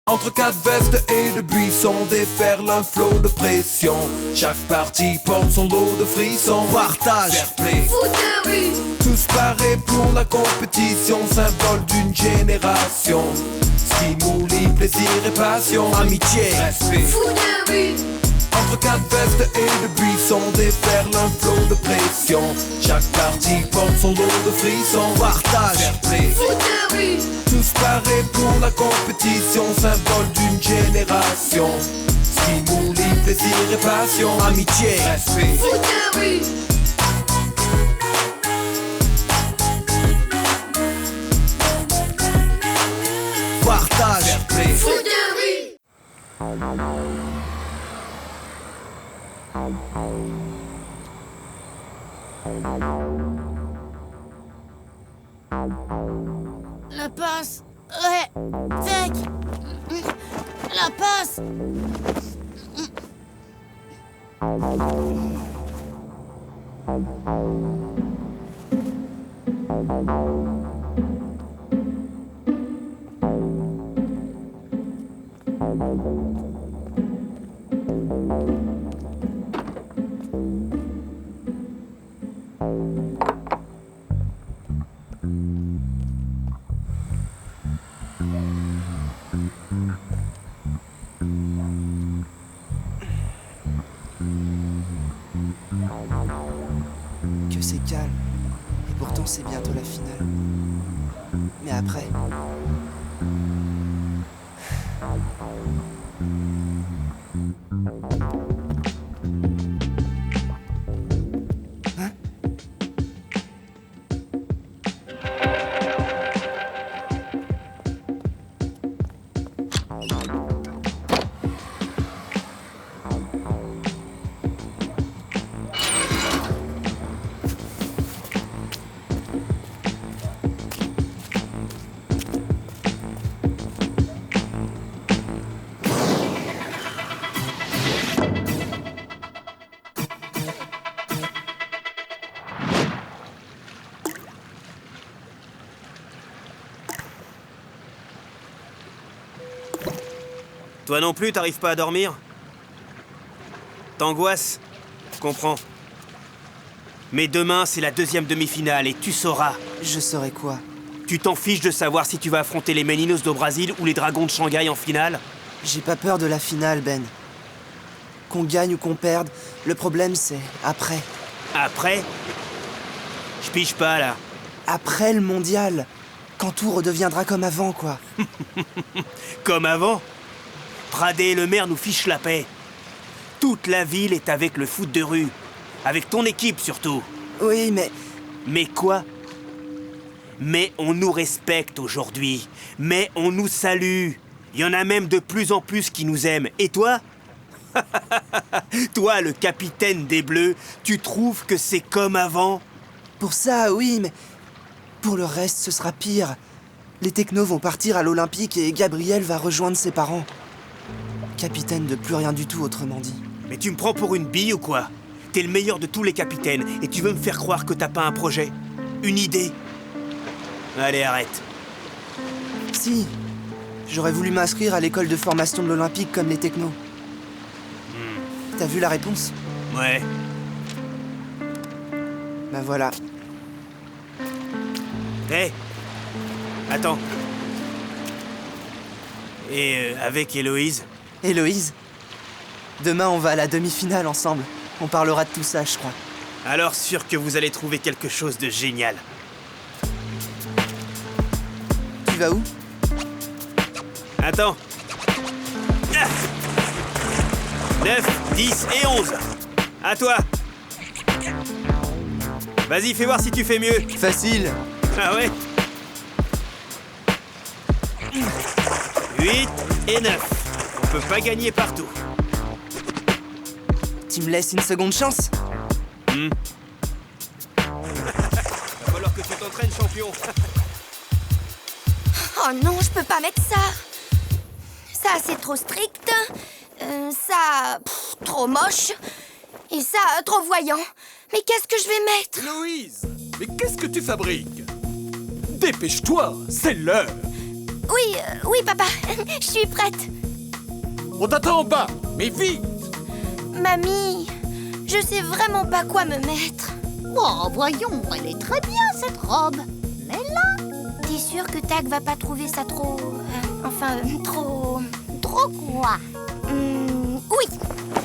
Entre quatre vestes et de buissons déferle un flot de pression. Chaque partie porte son lot de frissons. Partage, fair play, foot de rue. tous parés pour la compétition, symbole d'une génération. Stimuli, plaisir et passion. Amitié, respect, Foot de rue. entre quatre vestes et de buissons déferle un flot de pression. Chaque partie porte son lot de frissons. Partage, fair play, Foot de rue. tous parés pour la compétition, symbole d'une génération. Stimuli, plaisir et passion. Amitié, respect, Foot de rue. partage, fair play. Foot de rue. La passe. Ouais. Tac. La passe. Que c'est calme. Et pourtant c'est bientôt la finale. Mais après... Hein? Toi non plus, t'arrives pas à dormir? T'angoisses? Je comprends. Mais demain, c'est la deuxième demi-finale et tu sauras. Je saurais quoi? Tu t'en fiches de savoir si tu vas affronter les Meninos do Brasil ou les Dragons de Shanghai en finale? J'ai pas peur de la finale, Ben. Qu'on gagne ou qu'on perde, le problème c'est après. Après? Je pige pas, là. Après le mondial. Quand tout redeviendra comme avant, quoi. Comme avant? Pradé et le maire nous fichent la paix. Toute la ville est avec le foot de rue. Avec ton équipe, surtout. Oui, mais... Mais quoi? Mais on nous respecte aujourd'hui. Mais on nous salue. Il y en a même de plus en plus qui nous aiment. Et toi? Toi, le capitaine des Bleus, tu trouves que c'est comme avant? Pour ça, oui, mais... Pour le reste, ce sera pire. Les technos vont partir à l'Olympique et Gabriel va rejoindre ses parents. Capitaine de plus rien du tout, autrement dit. Mais tu me prends pour une bille ou quoi? T'es le meilleur de tous les capitaines et tu veux me faire croire que t'as pas un projet? Une idée? Allez, arrête. Si, j'aurais voulu m'inscrire à l'école de formation de l'Olympique comme les technos. T'as vu la réponse? Ouais. Ben voilà. Hé! Attends. Et avec Héloïse? Héloïse, demain on va à la demi-finale ensemble. On parlera de tout ça, je crois. Alors sûr que vous allez trouver quelque chose de génial. Tu vas où? Attends. 9, 10 et 11. À toi. Vas-y, fais voir si tu fais mieux. Facile. Ah ouais? 8 et 9. On peut pas gagner partout. Tu me laisses une seconde chance? Va falloir que tu t'entraînes, champion. Oh non, je peux pas mettre ça. Ça, c'est trop strict. Ça, trop moche. Et ça, trop voyant. Mais qu'est-ce que je vais mettre? Louise, mais qu'est-ce que tu fabriques? Dépêche-toi, c'est l'heure. Oui, papa. Je suis prête. On t'attend en bas, mais vite! Mamie, je sais vraiment pas quoi me mettre. Oh, voyons, elle est très bien, cette robe. Mais là, T'es sûre que Tag va pas trouver ça trop... trop... trop quoi? Oui,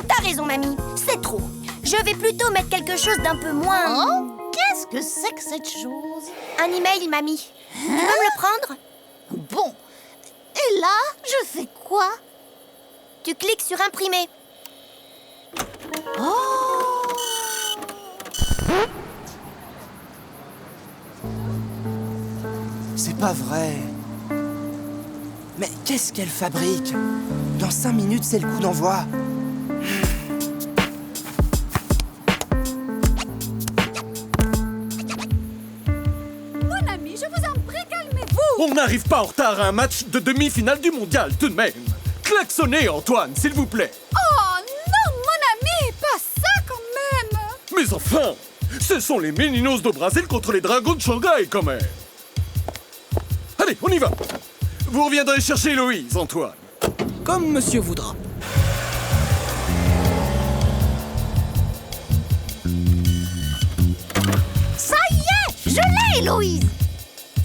t'as raison, mamie. C'est trop. Je vais plutôt mettre quelque chose d'un peu moins... Oh, qu'est-ce que c'est que cette chose? Un email, mamie. Tu peux me le prendre? Bon, et là, je fais quoi? Tu cliques sur imprimer. Oh! C'est pas vrai. Mais qu'est-ce qu'elle fabrique? Dans 5 minutes, c'est le coup d'envoi. Mon ami, je vous en prie, calmez-vous. On n'arrive pas en retard à un match de demi-finale du mondial, tout de même. Klaxonnez, Antoine, s'il vous plaît. Oh non, mon ami, pas ça quand même. Mais enfin, ce sont les Meninos do Brasil contre les Dragons de Shanghai, quand même. Allez, on y va. Vous reviendrez chercher Héloïse, Antoine. Comme monsieur voudra. Ça y est, je l'ai, Héloïse.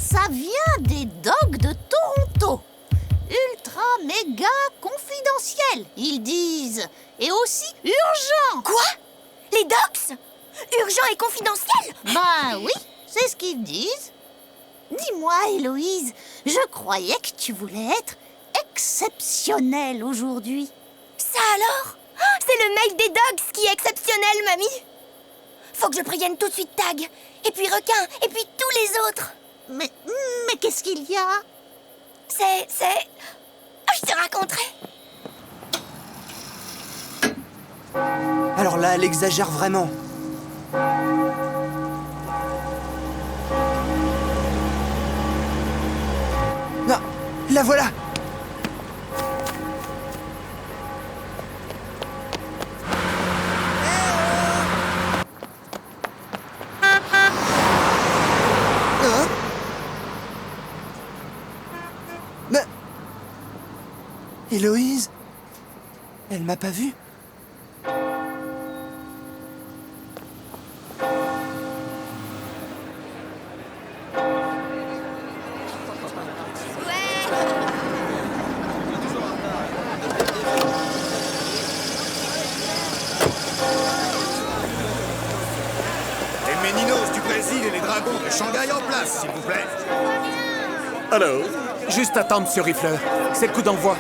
Ça vient des dogs de Toronto. Ultra méga confidentiel, ils disent. Et aussi urgent. Quoi? Les docs? Urgent et confidentiel? Ben oui, c'est ce qu'ils disent. Dis-moi, Héloïse, je croyais que tu voulais être exceptionnelle aujourd'hui. Ça alors? C'est le mail des dogs qui est exceptionnel, mamie. Faut que je prévienne tout de suite Tag, et puis Requin, et puis tous les autres. Mais qu'est-ce qu'il y a? Je te raconterai. Alors là, elle exagère vraiment. Non, la voilà. Hein? Mais... Héloïse? Elle m'a pas vu? Les Meninos du Brésil et les Dragons de Shanghai en place, s'il vous plaît. Alors, Juste attends, monsieur Riffleur. C'est le coup d'envoi.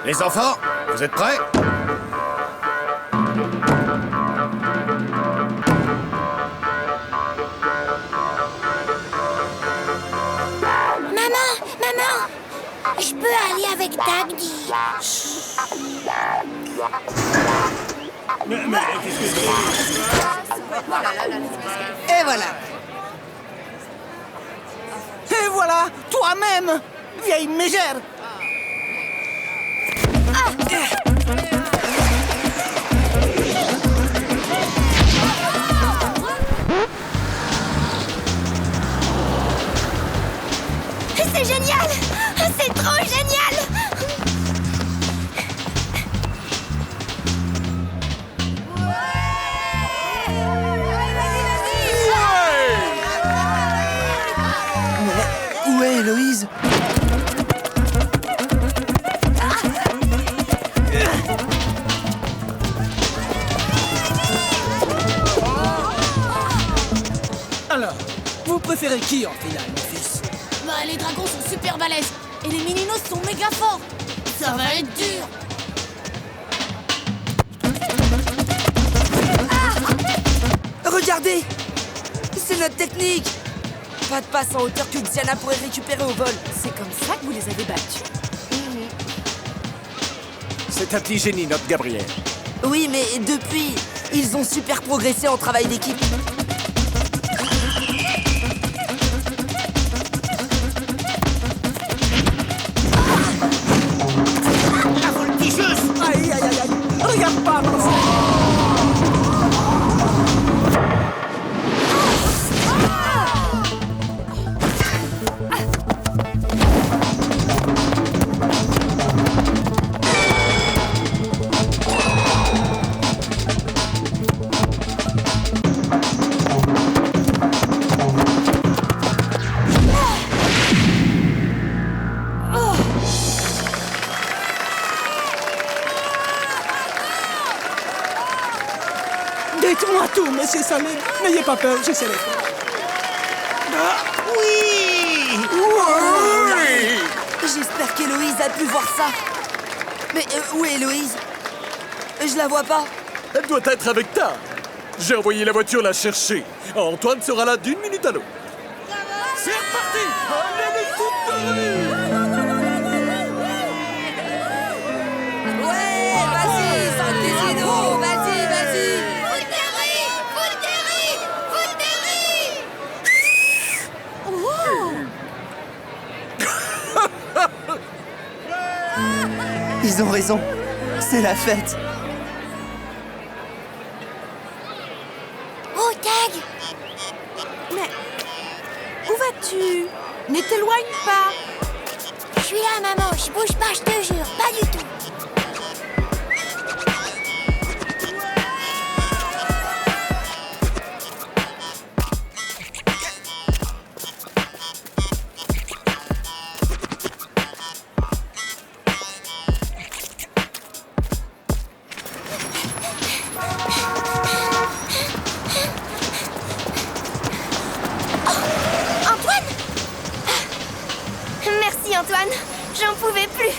Les enfants, vous êtes prêts? Maman, je peux aller avec Tag, dis. Et voilà. Et voilà, toi-même, vieille mégère. C'est génial! C'est trop génial! Mais où est Héloïse? Alors, vous préférez qui en finale, mon fils? Bah, les dragons sont super balèzes et les Meninos sont méga forts. Ça va être dur. Regardez! C'est notre technique! Pas de passe en hauteur que Diana pourrait récupérer au vol. C'est comme ça que vous les avez battus. C'est un petit génie, notre Gabriel. Oui, mais depuis, ils ont super progressé en travail d'équipe. Aïe, aïe, aïe, aïe. Regarde pas, mon Dites-moi tout, monsieur Salim. N'ayez pas peur, je sais les faire. Oui! Oui! J'espère qu'Héloïse a pu voir ça. Mais où est Héloïse? Je la vois pas. Elle doit être avec Ta. J'ai envoyé la voiture la chercher. Antoine sera là d'une minute à l'autre. C'est reparti! Allez, Ouais, vas-y, sortez-y-nous. Vas-y, vas-y. Ils ont raison. C'est la fête. Oh, Tag! Mais où vas-tu? Ne t'éloigne pas. Je suis là, maman. Je bouge pas, je te jure. Pas du tout. Merci Antoine, j'en pouvais plus.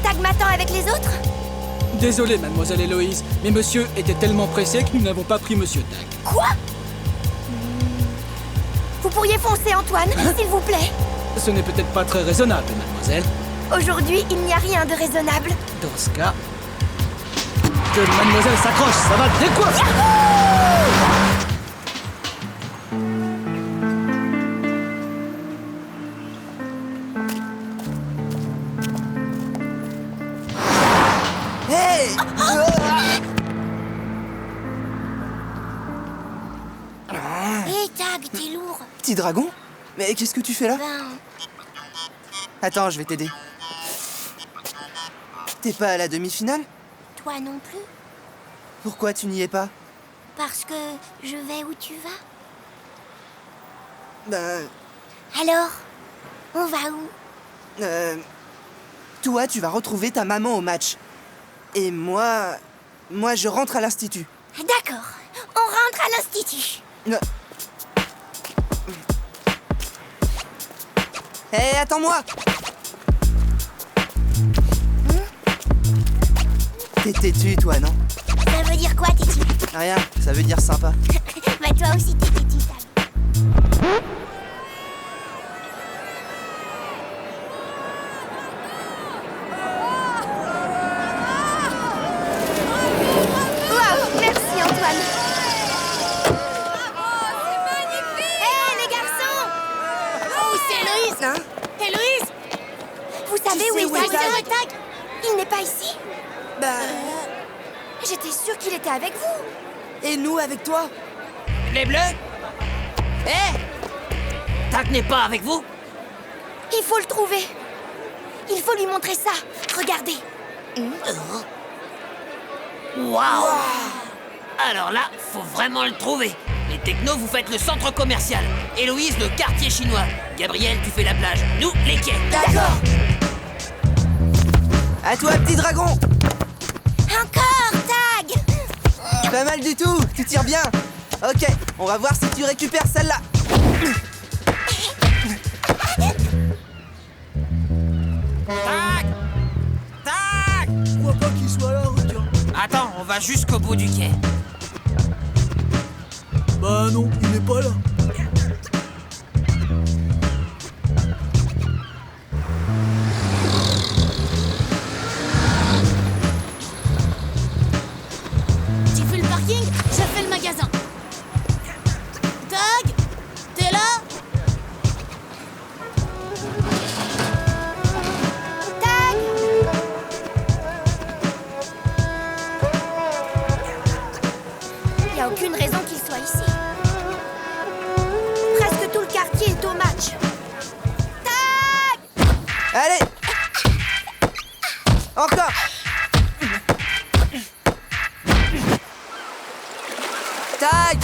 Tag m'attend avec les autres? Désolé, mademoiselle Héloïse, mais monsieur était tellement pressé que nous n'avons pas pris monsieur Tag. Quoi? Vous pourriez foncer Antoine, s'il vous plaît. Ce n'est peut-être pas très raisonnable, mademoiselle. Aujourd'hui, il n'y a rien de raisonnable. Dans ce cas, que mademoiselle s'accroche, ça va décoiffer. Hey! Hé Tag, t'es lourd. Petit dragon? Mais qu'est-ce que tu fais là? Ben, Attends, je vais t'aider. T'es pas à la demi-finale? toi non plus. Pourquoi tu n'y es pas? Parce que je vais où tu vas. Ben... Alors, on va où? Toi, tu vas retrouver ta maman au match. Et moi... Moi, je rentre à l'institut. D'accord, on rentre à l'institut. Hé, attends-moi! T'es têtu, toi, non? Ça veut dire quoi, Téti? Rien, ça veut dire sympa. Bah toi aussi, t'es Téti, Tag. Waouh, merci Antoine. Hé, les garçons! Oh, c'est Héloïse! Hein? Héloïse! Vous savez où est Tag? Il n'est pas ici? Bah, J'étais sûre qu'il était avec vous. et nous avec toi? Les bleus? Hé! Tag n'est pas avec vous? Il faut le trouver. Il faut lui montrer ça. Regardez. Waouh! Alors là, faut vraiment le trouver. Les technos, vous faites le centre commercial. Héloïse, le quartier chinois. Gabriel, tu fais la plage. Nous, les quais. D'accord. À toi, petit dragon! Encore, Tag. Pas mal du tout, tu tires bien. Ok, on va voir si tu récupères celle-là. Tag! Tag! Je crois pas qu'il soit là, regarde. Attends, on va jusqu'au bout du quai. Bah non, il n'est pas là. Tu fais le parking, je fais le magasin. Tag, t'es là? Tag. Il n'y a aucune raison qu'il soit ici. Presque tout le quartier est au match. Tag. Allez! Encore! Tag!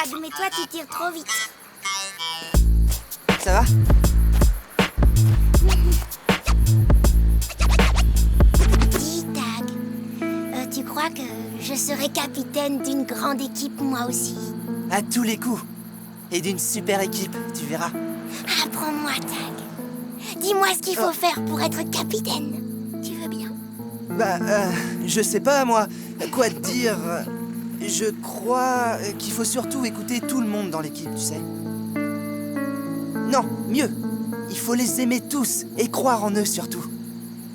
Tag, mais toi tu tires trop vite. Ça va? Dis, Tag, tu crois que je serai capitaine d'une grande équipe moi aussi? À tous les coups. Et d'une super équipe, tu verras. Apprends-moi, Tag. Dis-moi ce qu'il faut faire pour être capitaine. Tu veux bien? Bah, je sais pas, moi. Quoi te dire? Je crois qu'il faut surtout écouter tout le monde dans l'équipe, tu sais. Non, mieux. Il faut les aimer tous et croire en eux surtout.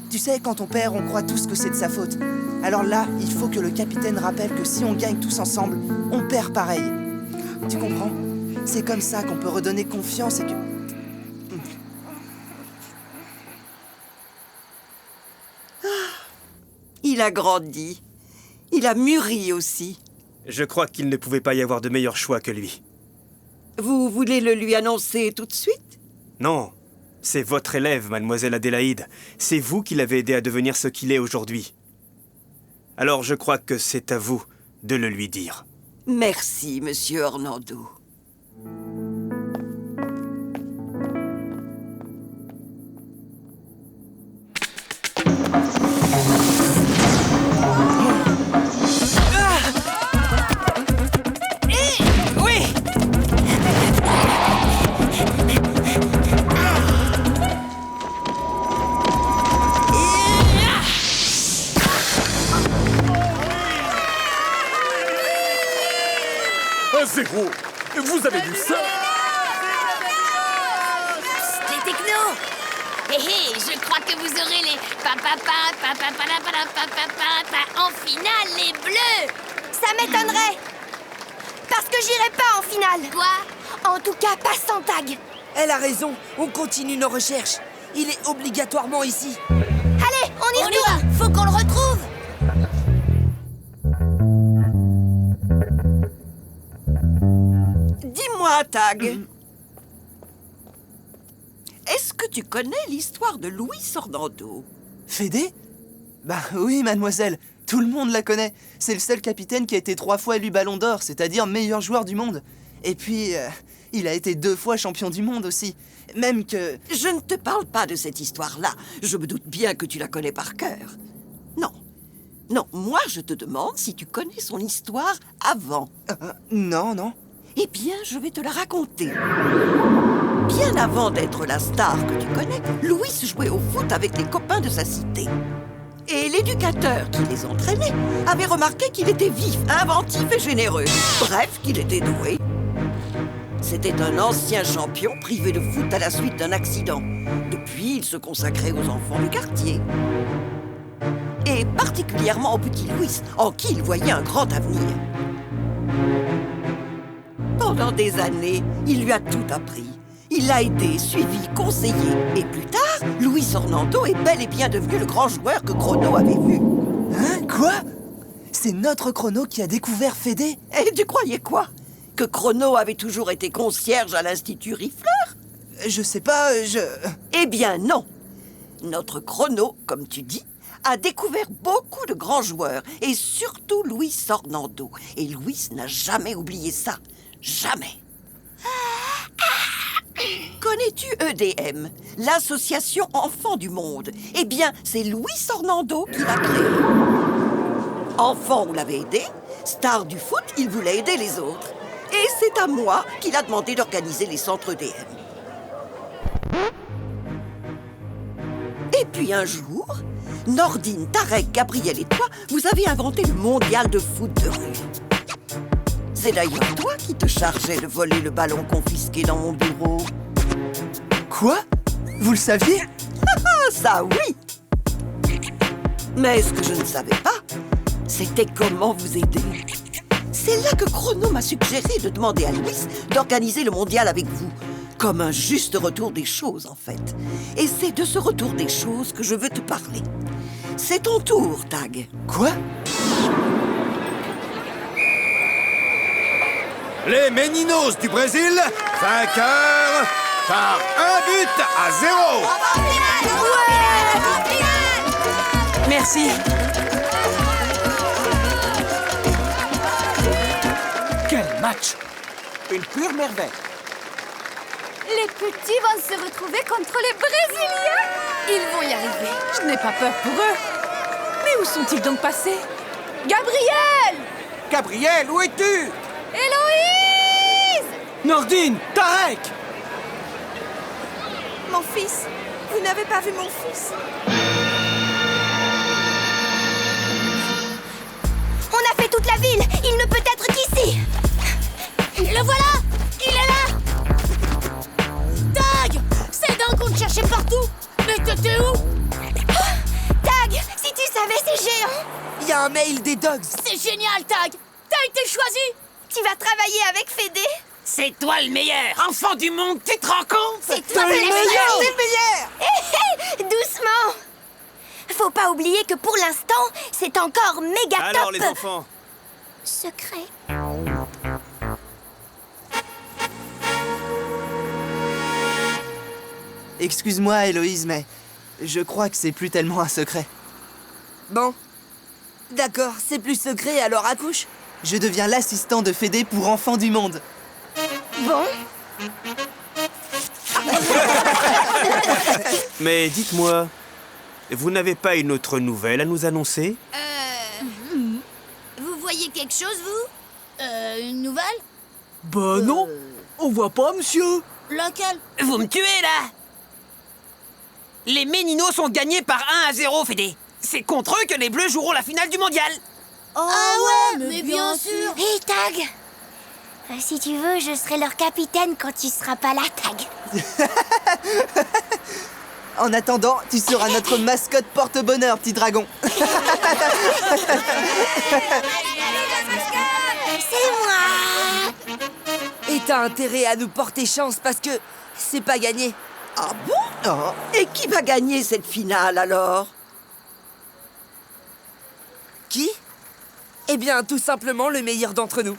Tu sais, quand on perd, on croit tous que c'est de sa faute. Alors là, il faut que le capitaine rappelle que si on gagne tous ensemble, on perd pareil. Tu comprends? C'est comme ça qu'on peut redonner confiance et que... Il a grandi. Il a mûri aussi. Je crois qu'il ne pouvait pas y avoir de meilleur choix que lui. Vous voulez le lui annoncer tout de suite? Non, c'est votre élève, mademoiselle Adélaïde. C'est vous qui l'avez aidé à devenir ce qu'il est aujourd'hui. Alors je crois que c'est à vous de le lui dire. Merci, monsieur Orlando. Zéro. Vous avez vu ça? Psst, les technos. Hé, je crois que vous aurez les en finale, les bleus. Ça m'étonnerait. Parce que j'irai pas en finale. Quoi? En tout cas, pas sans Tag. Elle a raison, on continue nos recherches. Il est obligatoirement ici. Allez, on y retourne. va. Faut qu'on le retrouve. Dis-moi, Tag. Est-ce que tu connais l'histoire de Luis Orlando? Fédé? Bah oui, mademoiselle. Tout le monde la connaît. C'est le seul capitaine qui a été 3 fois élu Ballon d'Or, c'est-à-dire meilleur joueur du monde. Et puis, il a été 2 fois champion du monde aussi. Même que... Je ne te parle pas de cette histoire-là. Je me doute bien que tu la connais par cœur. Non. Non, moi je te demande si tu connais son histoire avant. Non, non. Eh bien, je vais te la raconter. Bien avant d'être la star que tu connais, Luis jouait au foot avec les copains de sa cité. Et l'éducateur qui les entraînait avait remarqué qu'il était vif, inventif et généreux. Bref, qu'il était doué. C'était un ancien champion privé de foot à la suite d'un accident. Depuis, il se consacrait aux enfants du quartier. Et particulièrement au petit Luis, en qui il voyait un grand avenir. Pendant des années, il lui a tout appris. Il l'a aidé, suivi, conseillé. Et plus tard, Luis Orlando est bel et bien devenu le grand joueur que Chrono avait vu. Hein? Quoi? C'est notre Chrono qui a découvert Fédé? Et tu croyais quoi? Que Chrono avait toujours été concierge à l'Institut Riffleur? Je sais pas, Eh bien non. Notre Chrono, comme tu dis, a découvert beaucoup de grands joueurs, et surtout Luis Orlando. Et Luis n'a jamais oublié ça. Jamais. Connais-tu EDM, l'association Enfants du Monde? Eh bien, c'est Luis Orlando qui l'a créée. Enfant, on l'avait aidé. Star du foot, il voulait aider les autres. Et c'est à moi qu'il a demandé d'organiser les centres EDM. Et puis un jour, Nordine, Tarek, Gabriel et toi, vous avez inventé le mondial de foot de rue. C'est d'ailleurs toi qui te chargeais de voler le ballon confisqué dans mon bureau. Quoi? Vous le saviez? Ça, oui! Mais ce que je ne savais pas, c'était comment vous aider. C'est là que Chrono m'a suggéré de demander à Luis d'organiser le mondial avec vous. Comme un juste retour des choses, en fait. Et c'est de ce retour des choses que je veux te parler. C'est ton tour, Tag. Quoi? Les Meninos du Brésil, vainqueurs par 1-0. Merci. Quel match! Une pure merveille. Les petits vont se retrouver contre les Brésiliens. Ils vont y arriver. Je n'ai pas peur pour eux. Mais où sont-ils donc passés? Gabriel! Gabriel, où es-tu? Héloïse! Nordine, Tarek! Mon fils, vous n'avez pas vu mon fils? On a fait toute la ville. Il ne peut être qu'ici. Le voilà! Il est là! Tag! C'est dingue qu'on te cherchait partout! Mais t'étais où? Tag, si tu savais, c'est géant. Il y a un mail des Dogs. C'est génial, Tag! T'as été choisi! Tu vas travailler avec Fédé. C'est toi le meilleur! Enfant du monde, tu te rends compte? C'est toi le meilleur. Hé, hé, doucement. Faut pas oublier que pour l'instant, c'est encore méga top. Alors les enfants, Secret. Excuse-moi, Héloïse, mais je crois que c'est plus tellement un secret. Bon. D'accord, c'est plus secret, alors accouche. Je deviens l'assistant de Fédé pour Enfants du Monde. Bon. mais dites-moi, vous n'avez pas une autre nouvelle à nous annoncer? Vous voyez quelque chose, vous? Une nouvelle? Bah non, on voit pas, monsieur. Laquelle? Vous me tuez, là! Les Méninos sont gagnés par 1-0, Fédé. C'est contre eux que les Bleus joueront la finale du mondial. Ah ouais, mais bien sûr! Hé, Tag. Si tu veux, je serai leur capitaine quand tu seras pas là, Tag. En attendant, tu seras notre mascotte porte-bonheur, petit dragon. C'est moi. Et t'as intérêt à nous porter chance parce que c'est pas gagné. Ah bon? Oh. Et qui va gagner cette finale alors? Qui? Eh bien, tout simplement le meilleur d'entre nous.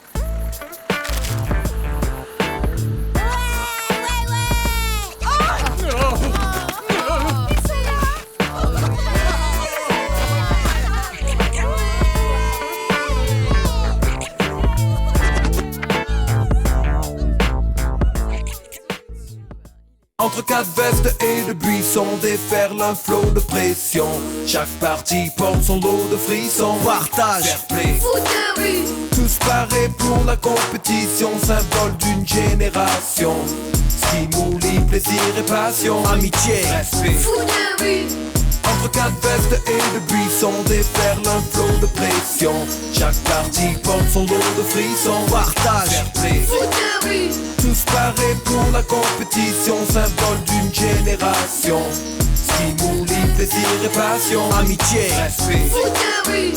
Entre quatre vestes et de buissons déferle un flot de pression. Chaque partie porte son lot de frissons. Partage, fair play, Foot de rue. tous parés pour la compétition, symbole d'une génération. Stimuli, plaisir et passion, amitié, respect. Foot de rue. Entre quatre vestes et de buissons déferle un flot de pression. Chaque partie porte son lot de frissons. Partage, fair play, Foot de rue. tous parés pour la compétition, symbole d'une génération. Stimuli, plaisir et passion, amitié, respect. Foot de rue.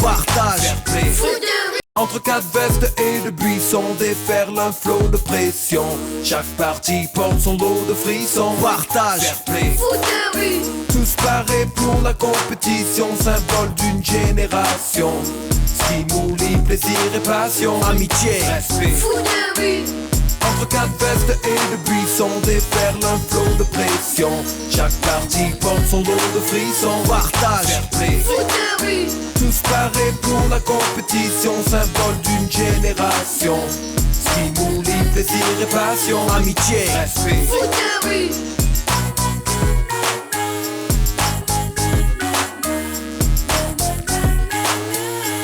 Partage, fair play. Foot de rue. Entre quatre vestes et de buissons déferle un flot de pression. Chaque partie porte son lot de frissons. Partage, fair play, Foot de rue. tous parés pour la compétition, symbole d'une génération. Stimuli, plaisir et passion, amitié, respect. Foot de rue. Entre quatre vestes et de buissons déferle un flot de pression. Chaque partie porte son lot de frissons. Partage, fair play, Foot de rue. tous parés pour la compétition, symbole d'une génération. Stimuli, plaisir et passion, amitié, respect. Foot de rue.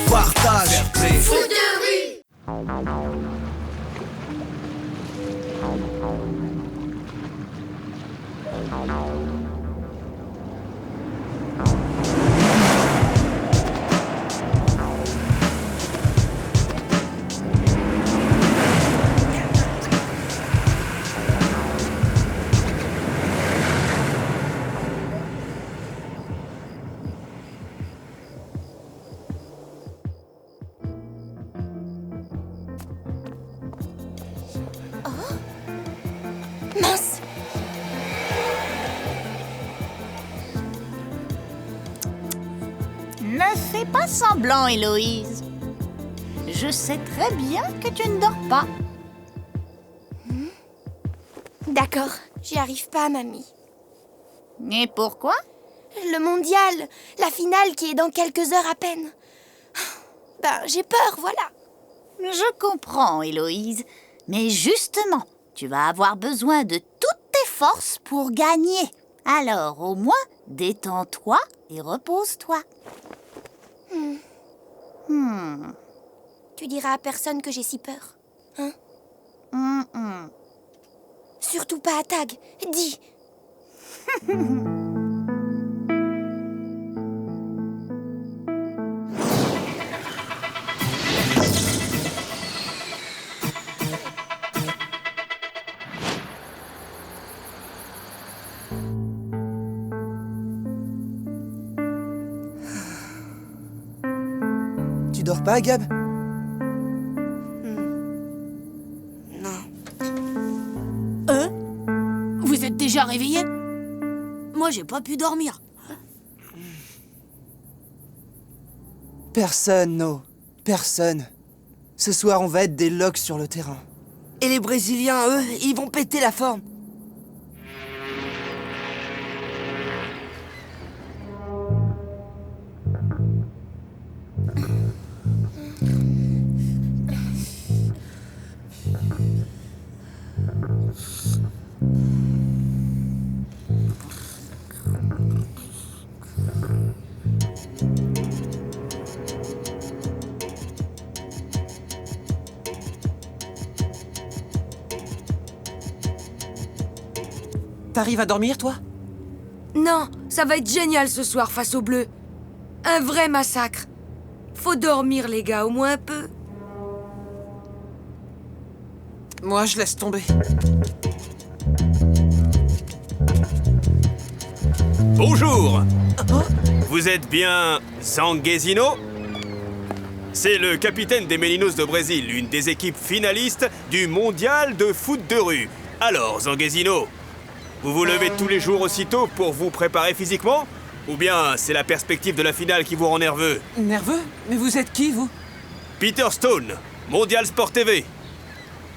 Partage, fair play. Foot de rue. Mince. Ne fais pas semblant, Héloïse. Je sais très bien que tu ne dors pas. D'accord, j'y arrive pas, mamie. Et pourquoi? Le mondial, la finale qui est dans quelques heures à peine. Ben, j'ai peur, voilà. Je comprends, Héloïse. Mais justement, tu vas avoir besoin de toutes tes forces pour gagner. Alors, au moins, détends-toi et repose-toi. Tu diras à personne que j'ai si peur, hein? Surtout pas à Tag, dis. Tu dors pas, Gab? Vous êtes déjà réveillé? Moi, j'ai pas pu dormir. Personne, No. Personne. Ce soir, on va être des logs sur le terrain. Et les Brésiliens, eux, ils vont péter la forme. T'arrives à dormir, toi? Non, ça va être génial ce soir face aux Bleus. Un vrai massacre. Faut dormir, les gars, au moins un peu. Moi, je laisse tomber. Bonjour. Vous êtes bien Zanguezino? C'est le capitaine des Meninos de Brésil, une des équipes finalistes du mondial de foot de rue. Alors, Zanguezino, vous vous levez tous les jours aussitôt pour vous préparer physiquement? Ou bien c'est la perspective de la finale qui vous rend nerveux? Nerveux? Mais vous êtes qui, vous? Peter Stone, Mondial Sport TV.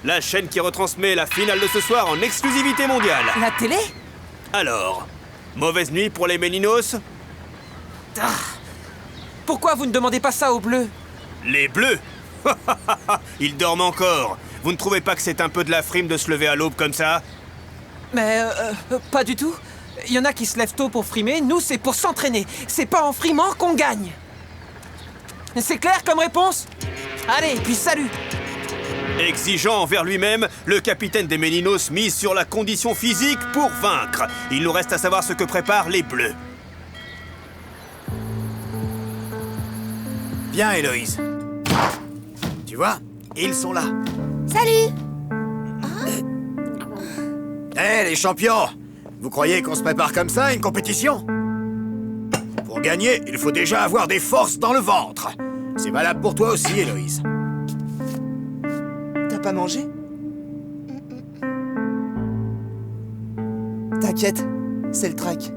La chaîne qui retransmet la finale de ce soir en exclusivité mondiale. La télé? Alors, mauvaise nuit pour les Meninos? Pourquoi vous ne demandez pas ça aux Bleus? Les Bleus? Ils dorment encore. Vous ne trouvez pas que c'est un peu de la frime de se lever à l'aube comme ça? Mais pas du tout. Il y en a qui se lèvent tôt pour frimer, nous c'est pour s'entraîner. C'est pas en frimant qu'on gagne. C'est clair comme réponse? Allez, puis salut! Exigeant envers lui-même, le capitaine des Meninos mise sur la condition physique pour vaincre. Il nous reste à savoir ce que préparent les Bleus. Bien, Héloïse. Tu vois, ils sont là. Salut! Hé, les champions! Vous croyez qu'on se prépare comme ça à une compétition? Pour gagner, il faut déjà avoir des forces dans le ventre. C'est valable pour toi aussi, Héloïse. T'as pas mangé? T'inquiète, c'est le track.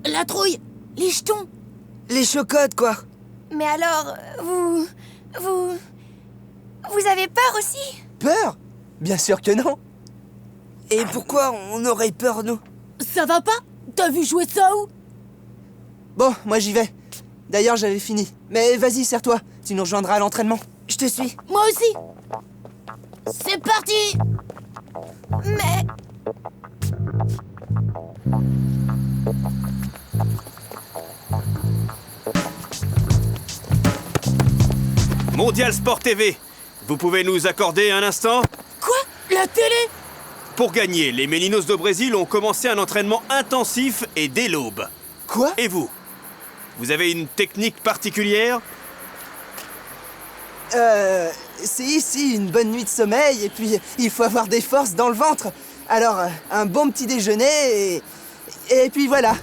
La trouille, les jetons. Les chocottes, quoi. Mais alors, vous avez peur aussi? Peur? Bien sûr que non. Et pourquoi on aurait peur, nous? Ça va pas? T'as vu jouer ça où? Bon, moi j'y vais. D'ailleurs, j'avais fini. Mais vas-y, serre-toi. Tu nous rejoindras à l'entraînement. Je te suis. Moi aussi. C'est parti. Mais... Mondial Sport TV, vous pouvez nous accorder un instant? Quoi? La télé? Pour gagner, les Meninos de Brésil ont commencé un entraînement intensif et dès l'aube. Quoi? Et vous? Vous avez une technique particulière? C'est ici une bonne nuit de sommeil et puis il faut avoir des forces dans le ventre. Alors, un bon petit déjeuner et puis voilà.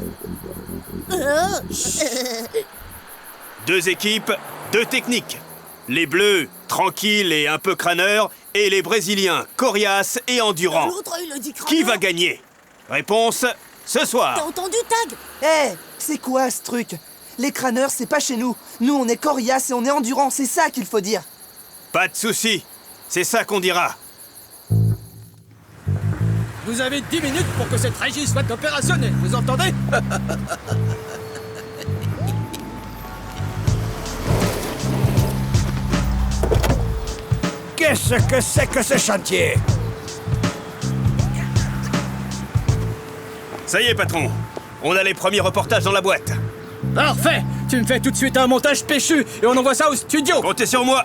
Deux équipes, deux techniques. Les Bleus, tranquilles et un peu crâneurs, et les Brésiliens, coriaces et endurants. L'autre, il a dit Qui va gagner? Réponse, ce soir. T'as entendu, Tag? Hé, c'est quoi ce truc? Les crâneurs, c'est pas chez nous. Nous, on est coriaces et on est endurants, c'est ça qu'il faut dire. Pas de souci, c'est ça qu'on dira. Vous avez 10 minutes pour que cette régie soit opérationnelle, vous entendez? Qu'est-ce que c'est que ce chantier? Ça y est, patron. On a les premiers reportages dans la boîte. Parfait. Tu me fais tout de suite un montage péchu et on envoie ça au studio. Comptez sur moi.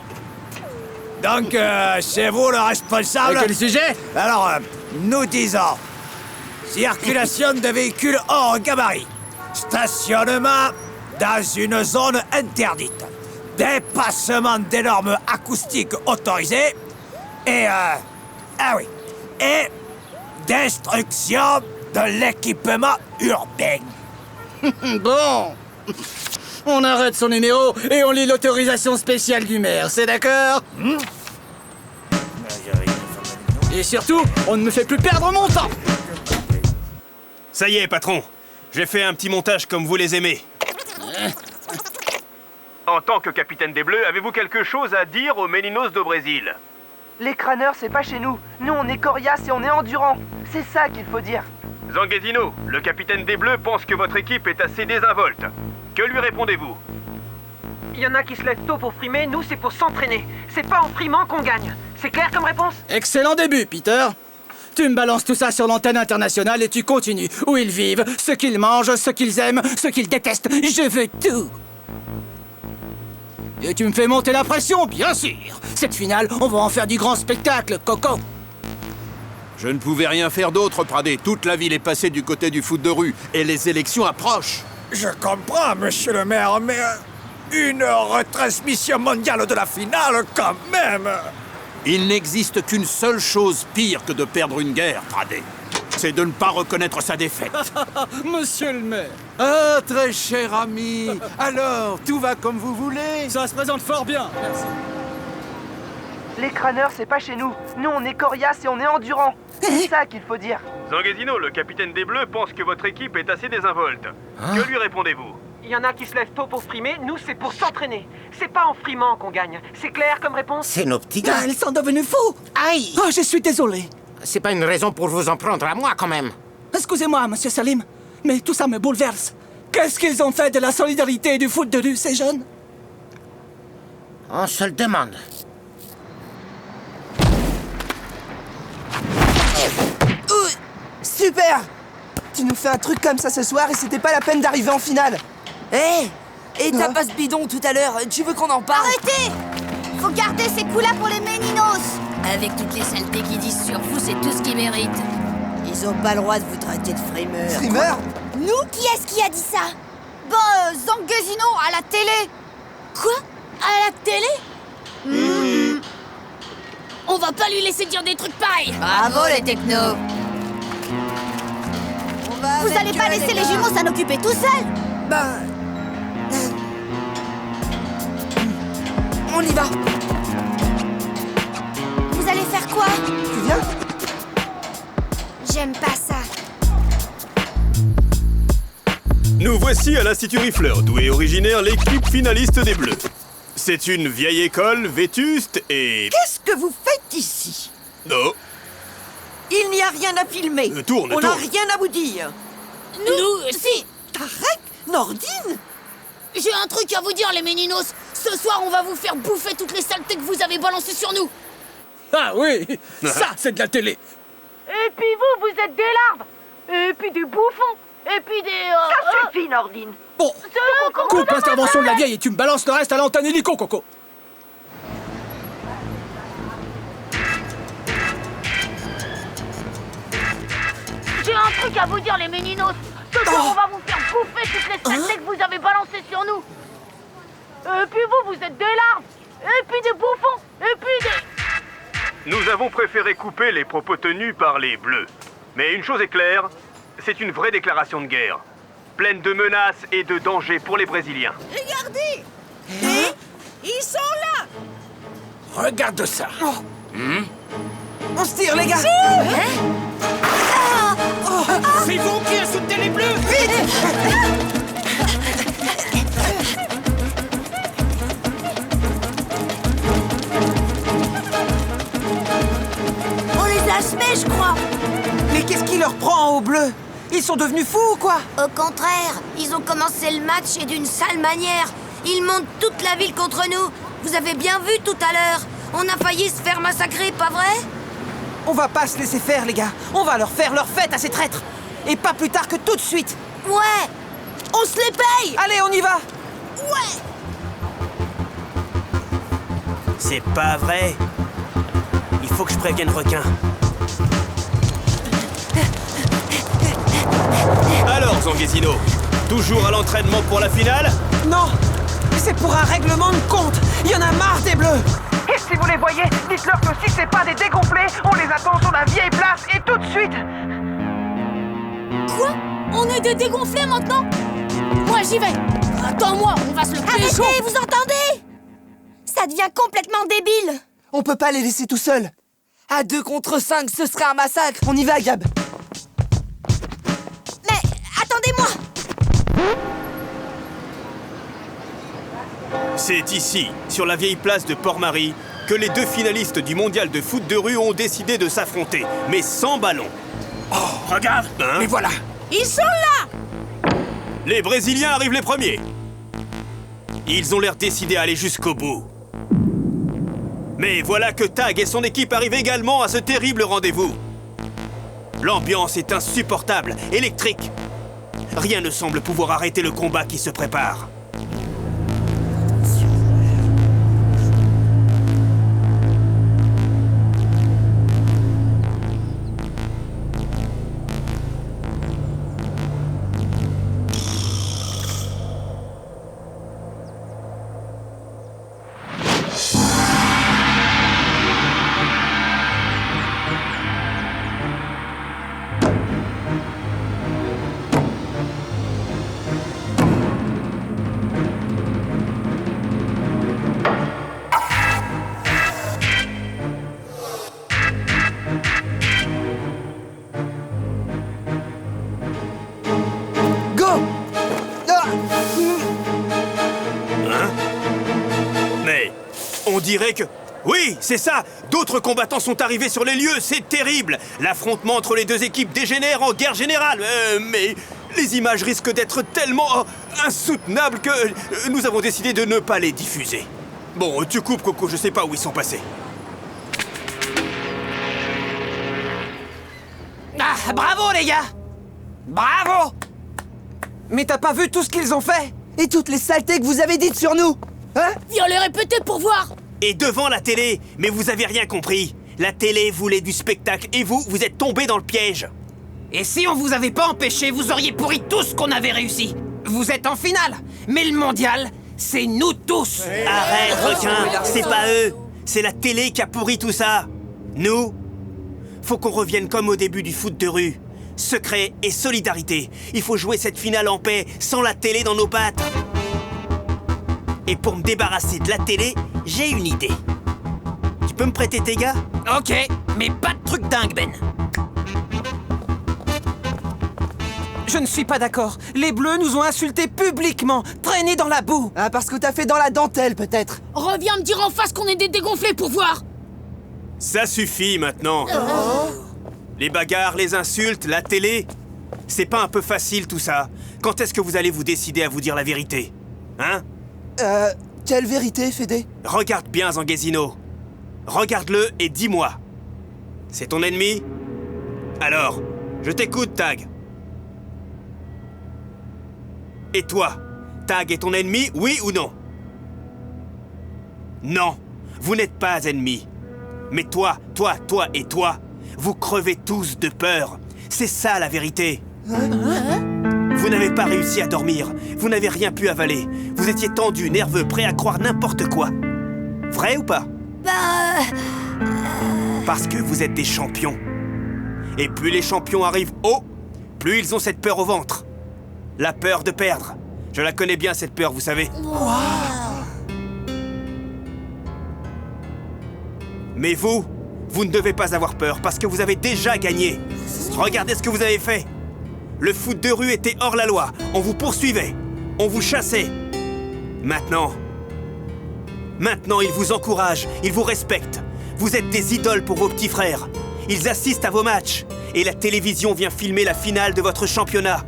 Donc, c'est vous le responsable? Et quel sujet? Alors, nous disons... circulation de véhicules hors gabarit. Stationnement dans une zone interdite. Dépassement des normes acoustiques autorisées. Et, ah oui. Et destruction de l'équipement urbain. Bon. On arrête son numéro et on lit l'autorisation spéciale du maire, c'est d'accord? Et surtout, on ne me fait plus perdre mon temps. Ça y est, patron. J'ai fait un petit montage comme vous les aimez. En tant que capitaine des Bleus, avez-vous quelque chose à dire aux Meninos do Brésil? Les crâneurs, c'est pas chez nous. Nous, on est coriaces et on est endurants. C'est ça qu'il faut dire. Zanguesino, le capitaine des Bleus pense que votre équipe est assez désinvolte. Que lui répondez-vous? Il y en a qui se lèvent tôt pour frimer, nous c'est pour s'entraîner. C'est pas en frimant qu'on gagne. C'est clair comme réponse? Excellent début, Peter. Tu me balances tout ça sur l'antenne internationale et tu continues. Où ils vivent, ce qu'ils mangent, ce qu'ils aiment, ce qu'ils détestent. Je veux tout. Et tu me fais monter la pression, bien sûr. Cette finale, on va en faire du grand spectacle, Coco. Je ne pouvais rien faire d'autre, Pradé. Toute la ville est passée du côté du foot de rue et les élections approchent. Je comprends, monsieur le maire, mais... une retransmission mondiale de la finale, quand même! Il n'existe qu'une seule chose pire que de perdre une guerre, Pradé. C'est de ne pas reconnaître sa défaite. Monsieur le maire. Ah, très cher ami. Alors, tout va comme vous voulez? Ça se présente fort bien, merci. Les crâneurs, c'est pas chez nous. Nous, on est coriaces et on est endurants. C'est ça qu'il faut dire. Zanguesino, le capitaine des Bleus pense que votre équipe est assez désinvolte. Que lui répondez-vous? Il y en a qui se lèvent tôt pour frimer, nous c'est pour s'entraîner. C'est pas en frimant qu'on gagne. C'est clair comme réponse? C'est nos petits gars. Ils sont devenus fous. Aïe! Oh, je suis désolé. C'est pas une raison pour vous en prendre à moi, quand même. Excusez-moi, monsieur Salim, mais tout ça me bouleverse. Qu'est-ce qu'ils ont fait de la solidarité et du foot de rue, ces jeunes? On se le demande. Super! Tu nous fais un truc comme ça ce soir et c'était pas la peine d'arriver en finale. Hé! Et ta passe bidon tout à l'heure, tu veux qu'on en parle? Arrêtez! Faut garder ces coups-là pour les Meninos. Avec toutes les saletés qu'ils disent sur vous, c'est tout ce qu'ils méritent. Ils ont pas le droit de vous traiter de frimeurs. Frimeur? Nous? Qui est-ce qui a dit ça? Zanguesino, à la télé. Quoi? À la télé? On va pas lui laisser dire des trucs pareils. Bravo les technos. Vous allez pas laisser les jumeaux s'en occuper tout seuls? On y va. Vous allez faire quoi? Tu viens? J'aime pas ça. Nous voici à l'Institut Riffleur, d'où est originaire l'équipe finaliste des Bleus. C'est une vieille école vétuste et... Qu'est-ce que vous faites ici? Oh. Il n'y a rien à filmer. Tourne, On n'a tourne. rien à vous dire. Nous, si. Tarek, Nordine. J'ai un truc à vous dire, les Meninos. Ce soir, on va vous faire bouffer toutes les saletés que vous avez balancées sur nous. Ah oui, ça c'est de la télé. Et puis vous êtes des larves. Et puis des bouffons. Et puis des... Ça suffit, Nordine. Bon, coupe l'intervention de la vieille et tu me balances le reste à l'antenne hélico, Coco. J'ai un truc à vous dire, les Meninos. Ce soir, on va vous faire bouffer toutes les saletés que vous avez balancées sur nous. Et puis vous êtes des larves. Et puis des bouffons. Et puis des... Nous avons préféré couper les propos tenus par les Bleus. Mais une chose est claire, c'est une vraie déclaration de guerre. Pleine de menaces et de dangers pour les Brésiliens. Regardez. Et ils sont là. Regarde ça. On se tire, les gars! C'est vous qui insultez les Bleus! On les a semés, je crois. Mais qu'est-ce qui leur prend aux Bleus? Ils sont devenus fous ou quoi? Au contraire, ils ont commencé le match et d'une sale manière. Ils montent toute la ville contre nous. Vous avez bien vu tout à l'heure. On a failli se faire massacrer, pas vrai? On va pas se laisser faire, les gars. On va leur faire leur fête à ces traîtres. Et pas plus tard que tout de suite. Ouais. On se les paye. Allez, on y va. Ouais. C'est pas vrai. Il faut que je prévienne Requin. Alors, Zanguesino, toujours à l'entraînement pour la finale? Non, c'est pour un règlement de compte. Il y en a marre des Bleus. Et si vous les voyez, dites-leur que si c'est pas des dégonflés, on les attend sur la vieille place et tout de suite. Quoi? On est des dégonflés maintenant? Moi, j'y vais. Attends-moi, on va se le pécho. Arrêtez, vous entendez? Ça devient complètement débile. On peut pas les laisser tout seuls. À 2 contre 5, ce serait un massacre. On y va, Gab. Mais attendez-moi. C'est ici, sur la vieille place de Port-Marie, que les 2 finalistes du mondial de foot de rue ont décidé de s'affronter, mais sans ballon. Oh, regarde, les voilà. Ils sont là. Les Brésiliens arrivent les premiers. Ils ont l'air décidés à aller jusqu'au bout. Mais voilà que Tag et son équipe arrivent également à ce terrible rendez-vous. L'ambiance est insupportable, électrique. Rien ne semble pouvoir arrêter le combat qui se prépare. On dirait que... Oui, c'est ça! D'autres combattants sont arrivés sur les lieux, c'est terrible! L'affrontement entre les 2 équipes dégénère en guerre générale. Mais les images risquent d'être tellement insoutenables que nous avons décidé de ne pas les diffuser. Bon, tu coupes, Coco, je sais pas où ils sont passés. Ah, bravo, les gars! Bravo! Mais t'as pas vu tout ce qu'ils ont fait? Et toutes les saletés que vous avez dites sur nous? Hein? Viens les répéter pour voir. Et devant la télé, mais vous avez rien compris. La télé voulait du spectacle et vous êtes tombés dans le piège. Et si on vous avait pas empêché, vous auriez pourri tout ce qu'on avait réussi. Vous êtes en finale, mais le mondial, c'est nous tous. Arrête, Requin, c'est pas eux. C'est la télé qui a pourri tout ça. Nous, faut qu'on revienne comme au début du foot de rue. Secret et solidarité. Il faut jouer cette finale en paix, sans la télé dans nos pattes. Et pour me débarrasser de la télé, j'ai une idée. Tu peux me prêter tes gars? Ok, mais pas de truc dingue, Ben. Je ne suis pas d'accord. Les Bleus nous ont insultés publiquement, traînés dans la boue. Ah, parce que t'as fait dans la dentelle, peut-être. Reviens me dire en face qu'on est des dégonflés pour voir. Ça suffit maintenant. Les bagarres, les insultes, la télé. C'est pas un peu facile tout ça? Quand est-ce que vous allez vous décider à vous dire la vérité? Hein? Quelle vérité, Fédé? Regarde bien, Zanguesino. Regarde-le et dis-moi. C'est ton ennemi? Alors, je t'écoute, Tag. Et toi, Tag est ton ennemi, oui ou non? Non, vous n'êtes pas ennemis. Mais toi, et toi, vous crevez tous de peur. C'est ça la vérité. Vous n'avez pas réussi à dormir. Vous n'avez rien pu avaler. Vous étiez tendu, nerveux, prêt à croire n'importe quoi. Vrai ou pas? Parce que vous êtes des champions. Et plus les champions arrivent haut, plus ils ont cette peur au ventre. La peur de perdre. Je la connais bien, cette peur, vous savez. Mais vous ne devez pas avoir peur parce que vous avez déjà gagné. Regardez ce que vous avez fait. Le foot de rue était hors la loi. On vous poursuivait. On vous chassait. Maintenant, ils vous encouragent. Ils vous respectent. Vous êtes des idoles pour vos petits frères. Ils assistent à vos matchs. Et la télévision vient filmer la finale de votre championnat.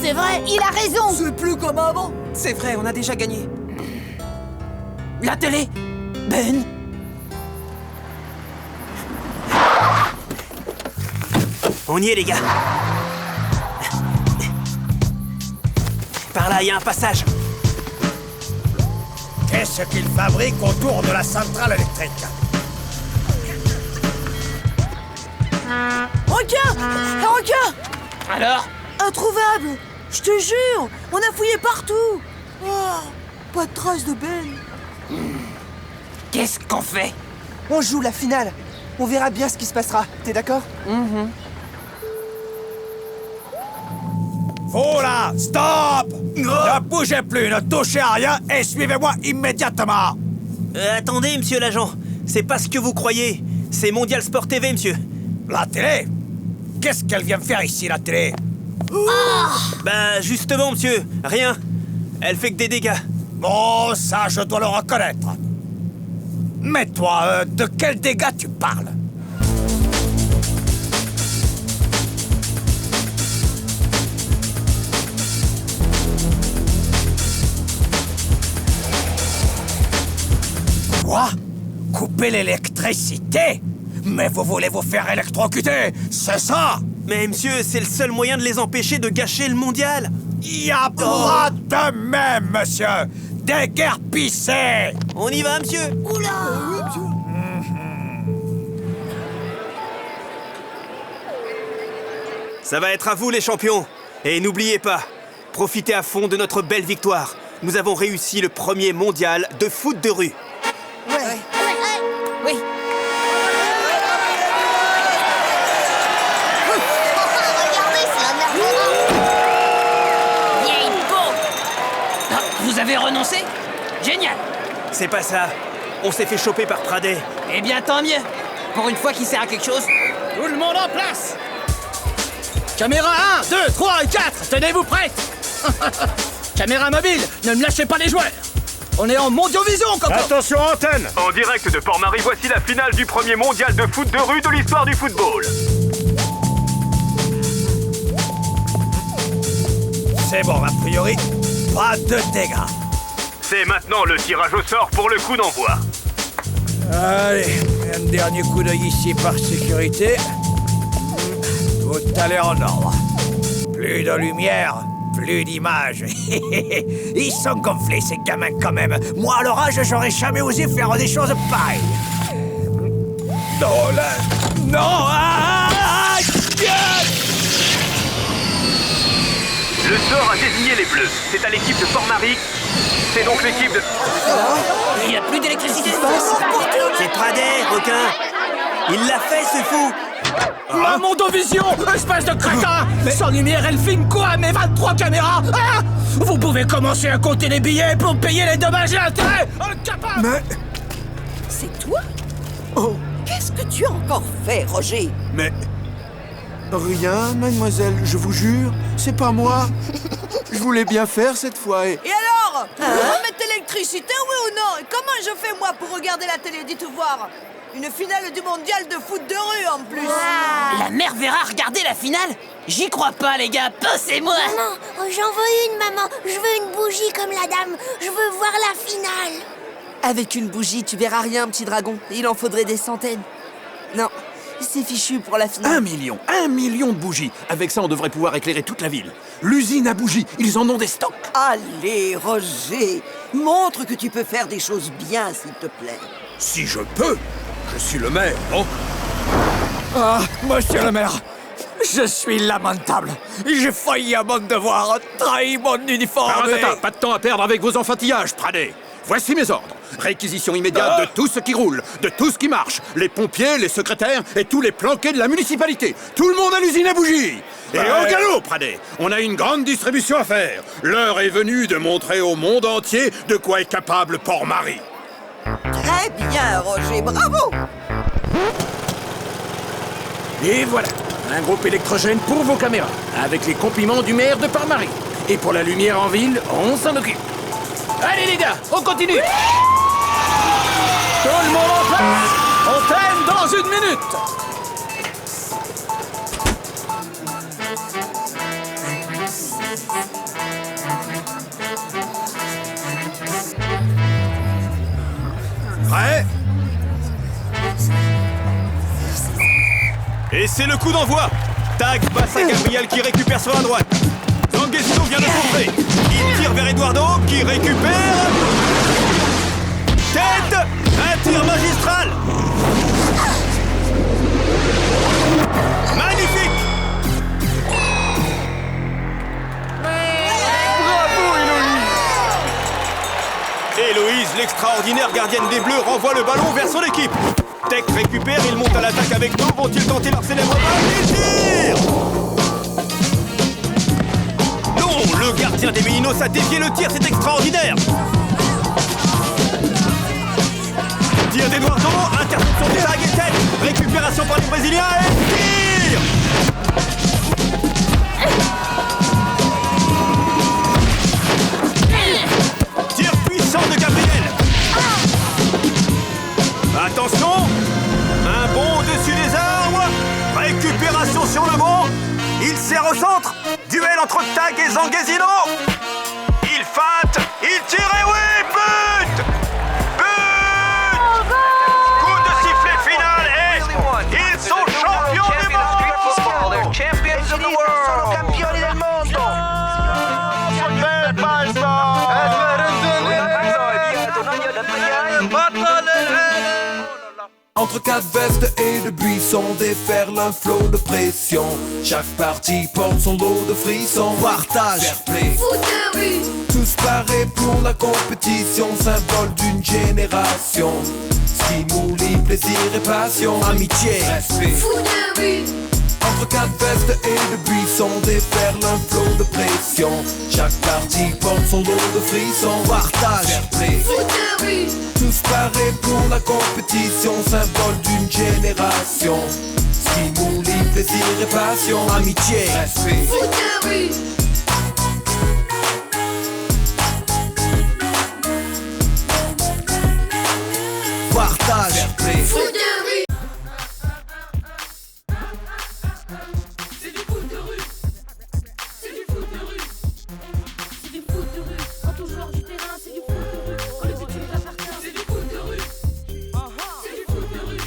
C'est vrai, il a raison. C'est plus comme avant. C'est vrai, on a déjà gagné. La télé, Ben. On y est, les gars. Par là, il y a un passage. Qu'est-ce qu'ils fabriquent autour de la centrale électrique? Regarde! Un requin! Alors? Introuvable! Je te jure! On a fouillé partout! Oh, pas de trace de Ben. Qu'est-ce qu'on fait? On joue la finale. On verra bien ce qui se passera. T'es d'accord? Vous là, stop! Ne bougez plus, ne touchez à rien et suivez-moi immédiatement! Attendez, monsieur l'agent. C'est pas ce que vous croyez. C'est Mondial Sport TV, monsieur. La télé? Qu'est-ce qu'elle vient faire ici, la télé? Bah, justement, monsieur. Rien. Elle fait que des dégâts. Bon, ça, je dois le reconnaître. Mais toi, de quels dégâts tu parles? Quoi? Couper l'électricité? Mais vous voulez vous faire électrocuter, c'est ça? Mais monsieur, c'est le seul moyen de les empêcher de gâcher le mondial. Il y a pas de même, monsieur. Déguerpissez! On y va, monsieur? Oula! Ça va être à vous, les champions. Et n'oubliez pas, profitez à fond de notre belle victoire. Nous avons réussi le premier mondial de foot de rue. Ouais. Oui. Regardez, c'est un arbre. Vieille peau! Ah, vous avez renoncé? Génial! C'est pas ça. On s'est fait choper par Pradet. Eh bien, tant mieux! Pour une fois qu'il sert à quelque chose. Tout le monde en place. Caméra 1, 2, 3 et 4, tenez-vous prêtes. Caméra mobile, ne me lâchez pas les joueurs. On est en Mondiovision, copain. Attention, antenne! En direct de Port-Marie, voici la finale du premier mondial de foot de rue de l'histoire du football. C'est bon, a priori, pas de dégâts. C'est maintenant le tirage au sort pour le coup d'envoi. Allez, un dernier coup d'œil ici par sécurité. Tout a l'air en ordre. Plus de lumière, plus d'images. Ils sont gonflés, ces gamins, quand même. Moi, à leur âge, j'aurais jamais osé faire des choses pareilles. Non, là... Non! Le sort a désigné les bleus. C'est à l'équipe de Port-Marie. C'est donc l'équipe de... Il n'y a plus d'électricité? C'est Pradet, requin. Il l'a fait, ce fou. La Mondovision, espèce de crétin. Sans lumière, elle filme quoi, mes 23 caméras? Vous pouvez commencer à compter les billets pour payer les dommages et intérêts. Incapable. Mais... C'est toi? Oh, qu'est-ce que tu as encore fait, Roger? Mais... Rien, mademoiselle, je vous jure, c'est pas moi. Je voulais bien faire cette fois et... Et alors? Tu veux remettre l'électricité, oui ou non? Et comment je fais, moi, pour regarder la télé? Dites voir. Une finale du mondial de foot de rue, en plus. La mère verra regarder la finale? J'y crois pas, les gars, poussez-moi! Maman, j'en veux une, maman. Je veux une bougie comme la dame. Je veux voir la finale. Avec une bougie, tu verras rien, petit dragon. Il en faudrait des centaines. Non, c'est fichu pour la finale. 1 million de bougies. Avec ça, on devrait pouvoir éclairer toute la ville. L'usine à bougies, ils en ont des stocks. Allez, Roger, montre que tu peux faire des choses bien, s'il te plaît. Si je peux, je suis le maire, non? Ah, monsieur le maire, je suis lamentable. J'ai failli à mon devoir, trahi mon uniforme. Attends, pas de temps à perdre avec vos enfantillages, Pradet. Voici mes ordres. Réquisition immédiate de tout ce qui roule, de tout ce qui marche. Les pompiers, les secrétaires et tous les planqués de la municipalité. Tout le monde à l'usine à bougies. Et au galop, Pradet. On a une grande distribution à faire. L'heure est venue de montrer au monde entier de quoi est capable Port-Marie. Très bien, Roger, bravo. Et voilà, un groupe électrogène pour vos caméras, avec les compliments du maire de Port-Marie. Et pour la lumière en ville, on s'en occupe. Allez les gars, on continue. Tout le monde en place. On t'aime dans 1 minute. Prêt? Et c'est le coup d'envoi. Tag passe à Gabriel qui récupère sur la droite. Zanguesino vient de contrer. Il tire vers Eduardo qui récupère. Tête! Un tir magistral! Magnifique! Bravo, Héloïse! Héloïse, l'extraordinaire gardienne des Bleus, renvoie le ballon vers son équipe. Tech récupère, il monte à l'attaque avec nous. Vont-ils tenter leur célèbre balle? Ils tirent! Non, le gardien des Meninos a dévié le tir, c'est extraordinaire! Tir d'Eduardo, interception des Tag et Tech, récupération par les Brésiliens et tir! Tir puissant de Gabriel. Attention, un bond au-dessus des arbres, récupération sur le banc, il sert au centre, duel entre Tag et Zanguesino. Il feinte, il tire et oui, but! Coup de sifflet final et ils sont champions du monde! Champions of the world! Campioni del mondo! Entre quatre vestes et de buissons, déferle un flot de pression. Chaque partie porte son lot de frissons. Partage, fair play, Foot de rue, tous parés pour la compétition, symbole d'une génération. Stimuli, plaisir et passion, amitié, respect. foot de rue, Entre quatre vestes et de buissons, déferle un flot de pression. Chaque partie porte son lot de frissons. Partage, fair play, foot de rue, tous parés pour la compétition, symbole d'une génération. Stimuli, plaisir et passion, amitié, respect. foot de rue. Partage, fair play. Foot de rue. C'est du foot de rue. C'est du foot de rue. C'est du foot de rue. Quand on joueur du terrain, c'est du foot de rue. Quand le but nous appartient, c'est du foot de rue. C'est du foot de rue.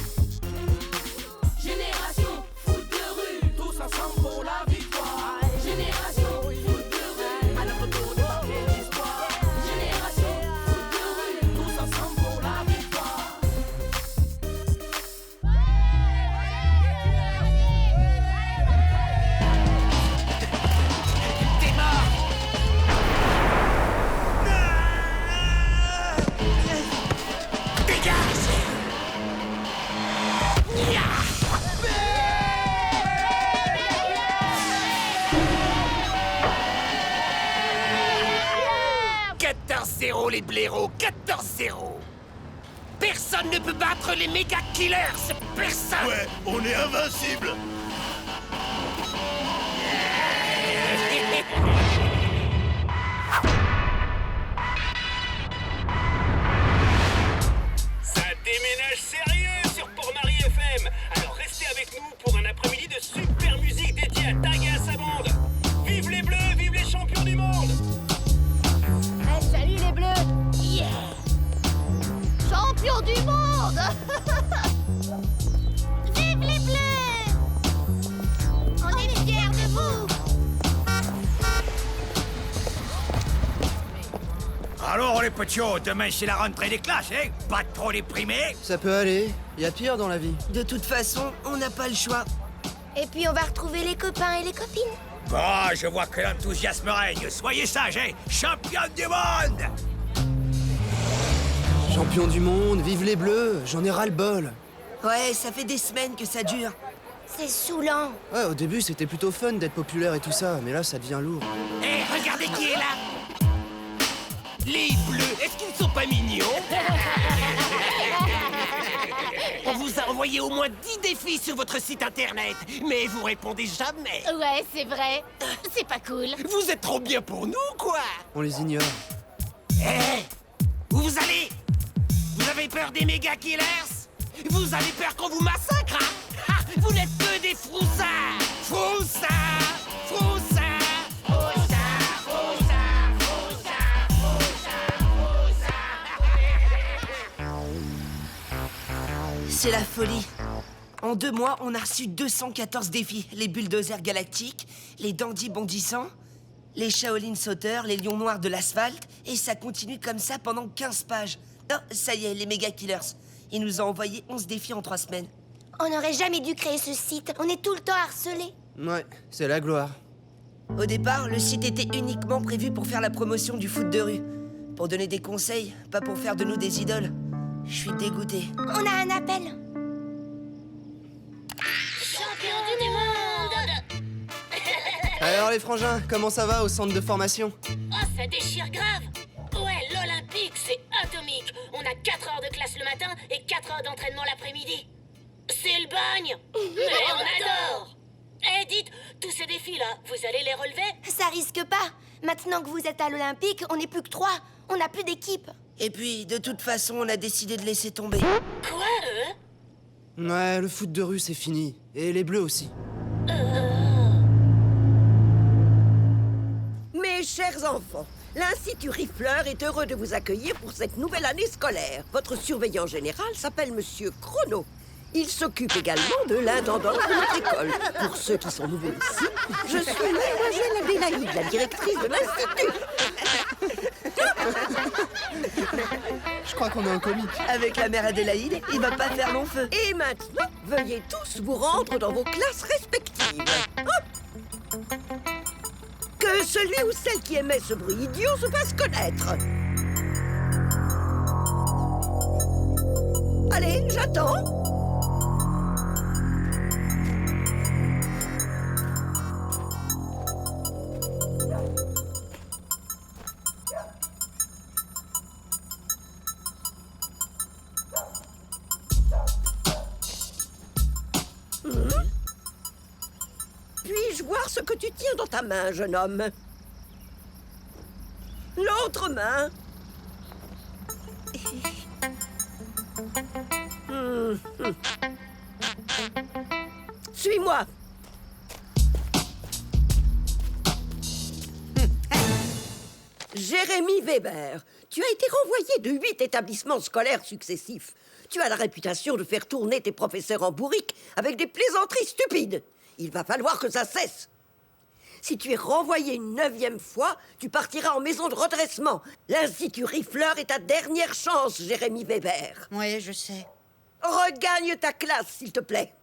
Génération foot de rue. Tous ensemble pour la victoire. Génération foot de rue. À notre tour de marquer l'histoire. Génération foot de rue. Tous ensemble pour la victoire. T'es mort! Dégage! Ya! 14-0 les blaireaux, 14-0! Personne ne peut battre les méga killers! Personne! Ouais, on est invincible. Ça déménage sérieux sur Port-Marie FM. Alors restez avec nous pour un après-midi de super musique dédiée à Tag et à sa bande. Vive les Bleus, vive les champions du monde! Salut les bleus. Yeah. Champion du monde. Vive les bleus. On est fiers de vous. Alors les potios, demain c'est la rentrée des classes, hein? Pas trop déprimé? Ça peut aller, y a pire dans la vie. De toute façon, on n'a pas le choix. Et puis on va retrouver les copains et les copines. Bon, je vois que l'enthousiasme règne. Soyez sages, hein? Championne du monde! Champion du monde, vive les Bleus, j'en ai ras-le-bol. Ouais, ça fait des semaines que ça dure. C'est saoulant. Ouais, au début c'était plutôt fun d'être populaire et tout ça, mais là ça devient lourd. Hé, regardez qui est là! Les bleus, est-ce qu'ils ne sont pas mignons? On vous a envoyé au moins 10 défis sur votre site internet, mais vous répondez jamais. Ouais, c'est vrai. C'est pas cool. Vous êtes trop bien pour nous, quoi! On les ignore. Hé! Où vous allez? Vous avez peur des méga killers? Vous avez peur qu'on vous massacre, hein? Ah, vous n'êtes que des froussards! Froussards! C'est la folie. En 2 mois, on a reçu 214 défis. Les bulldozers galactiques, les dandys bondissants, les Shaolin sauteurs, les lions noirs de l'asphalte, et ça continue comme ça pendant 15 pages. Oh, ça y est, les méga killers. Ils nous ont envoyé 11 défis en 3 semaines. On n'aurait jamais dû créer ce site. On est tout le temps harcelés. Ouais, c'est la gloire. Au départ, le site était uniquement prévu pour faire la promotion du foot de rue. Pour donner des conseils, pas pour faire de nous des idoles. Je suis dégoûté. On a un appel. Champion du monde. Alors les frangins, comment ça va au centre de formation? Oh, ça déchire grave. Ouais, l'Olympique, c'est atomique. On a 4 heures de classe le matin et 4 heures d'entraînement l'après-midi. C'est le bagne. Mais on adore. Eh, dites, tous ces défis-là, vous allez les relever? Ça risque pas. Maintenant que vous êtes à l'Olympique, on n'est plus que 3. On n'a plus d'équipe. Et puis, de toute façon, on a décidé de laisser tomber. Quoi, Ouais, le foot de rue, c'est fini. Et les bleus aussi. Mes chers enfants, l'Institut Riffleur est heureux de vous accueillir pour cette nouvelle année scolaire. Votre surveillant général s'appelle Monsieur Chrono. Il s'occupe également de l'intendance de notre école. Pour ceux qui sont nouveaux ici, je suis Mademoiselle Adélaïde, la directrice de l'Institut. Je crois qu'on a un comique. Avec la mère Adélaïde, il va pas faire long feu. Et maintenant, veuillez tous vous rendre dans vos classes respectives. Hop. Que celui ou celle qui émet ce bruit idiot se fasse connaître. Allez, j'attends. Puis-je voir ce que tu tiens dans ta main, jeune homme? L'autre main. Suis-moi. Jérémy Weber, tu as été renvoyé de 8 établissements scolaires successifs. Tu as la réputation de faire tourner tes professeurs en bourrique avec des plaisanteries stupides. Il va falloir que ça cesse. Si tu es renvoyé une 9e fois, tu partiras en maison de redressement. L'Institut Riffleur est ta dernière chance, Jérémy Weber. Oui, je sais. Regagne ta classe, s'il te plaît.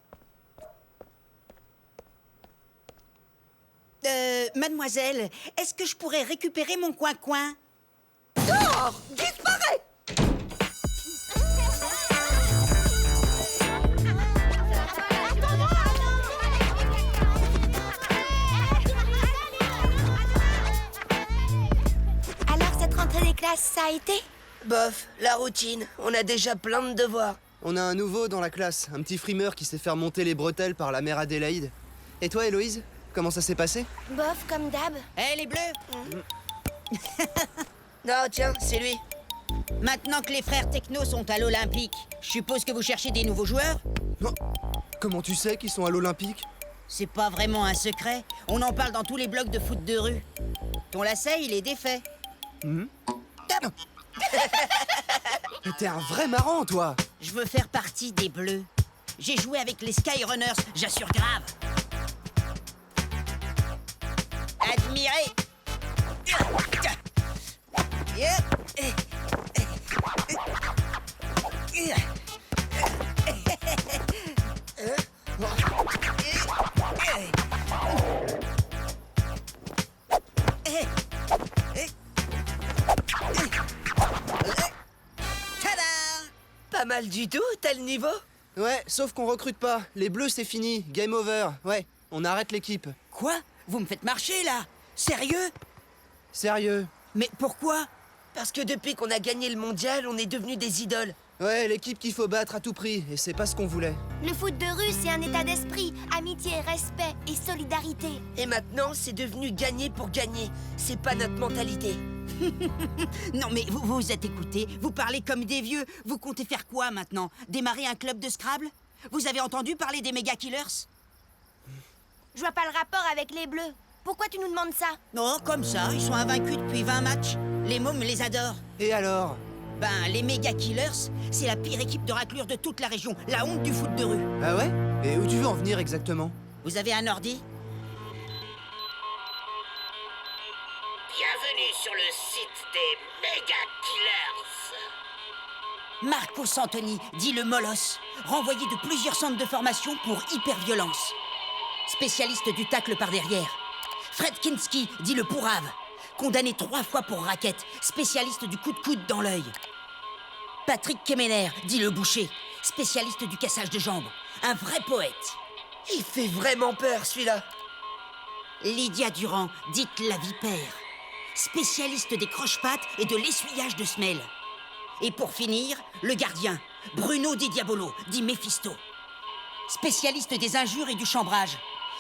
Mademoiselle, est-ce que je pourrais récupérer mon coin-coin? Dehors! Disparais! Alors, cette rentrée des classes, ça a été? Bof, la routine. On a déjà plein de devoirs. On a un nouveau dans la classe, un petit frimeur qui s'est fait remonter les bretelles par la mère Adélaïde. Et toi, Héloïse? Comment ça s'est passé? Bof, comme d'hab. Hé, les bleus! Non, tiens, c'est lui. Maintenant que les frères Techno sont à l'Olympique, je suppose que vous cherchez des nouveaux joueurs? Non. Comment tu sais qu'ils sont à l'Olympique? C'est pas vraiment un secret. On en parle dans tous les blogs de foot de rue. Ton lacet, il est défait. T'es un vrai marrant, toi! Je veux faire partie des bleus. J'ai joué avec les Skyrunners, j'assure grave. Admirez. Pas mal du tout, t'as le niveau? Ouais, sauf qu'on recrute pas. Les bleus, c'est fini. Game over. Ouais, on arrête l'équipe. Quoi? Vous me faites marcher, là? Sérieux? Sérieux. Mais pourquoi? Parce que depuis qu'on a gagné le mondial, on est devenus des idoles. Ouais, l'équipe qu'il faut battre à tout prix, et c'est pas ce qu'on voulait. Le foot de rue, c'est un état d'esprit. Amitié, respect et solidarité. Et maintenant, c'est devenu gagner pour gagner. C'est pas notre mentalité. Non mais vous êtes écoutés, vous parlez comme des vieux. Vous comptez faire quoi maintenant? Démarrer un club de Scrabble? Vous avez entendu parler des méga killers? Je vois pas le rapport avec les bleus. Pourquoi tu nous demandes ça? Non, comme ça, ils sont invaincus depuis 20 matchs. Les mômes les adorent. Et alors? Ben, les Mega Killers, c'est la pire équipe de raclure de toute la région, la honte du foot de rue. Ah ouais? Et où tu veux en venir exactement? Vous avez un ordi? Bienvenue sur le site des Mega Killers. Marcos Anthony, dit le Molosse, renvoyé de plusieurs centres de formation pour hyperviolence. Spécialiste du tacle par derrière. Fred Kinski, dit le Pourrave, condamné 3 fois pour raquette, spécialiste du coup de coude dans l'œil. Patrick Kemener, dit le Boucher, spécialiste du cassage de jambes, un vrai poète. Il fait vraiment peur, celui-là. Lydia Durand, dite la Vipère, spécialiste des croche-pattes et de l'essuyage de semelles. Et pour finir, le gardien, Bruno Di Diabolo, dit Mephisto. Spécialiste des injures et du chambrage,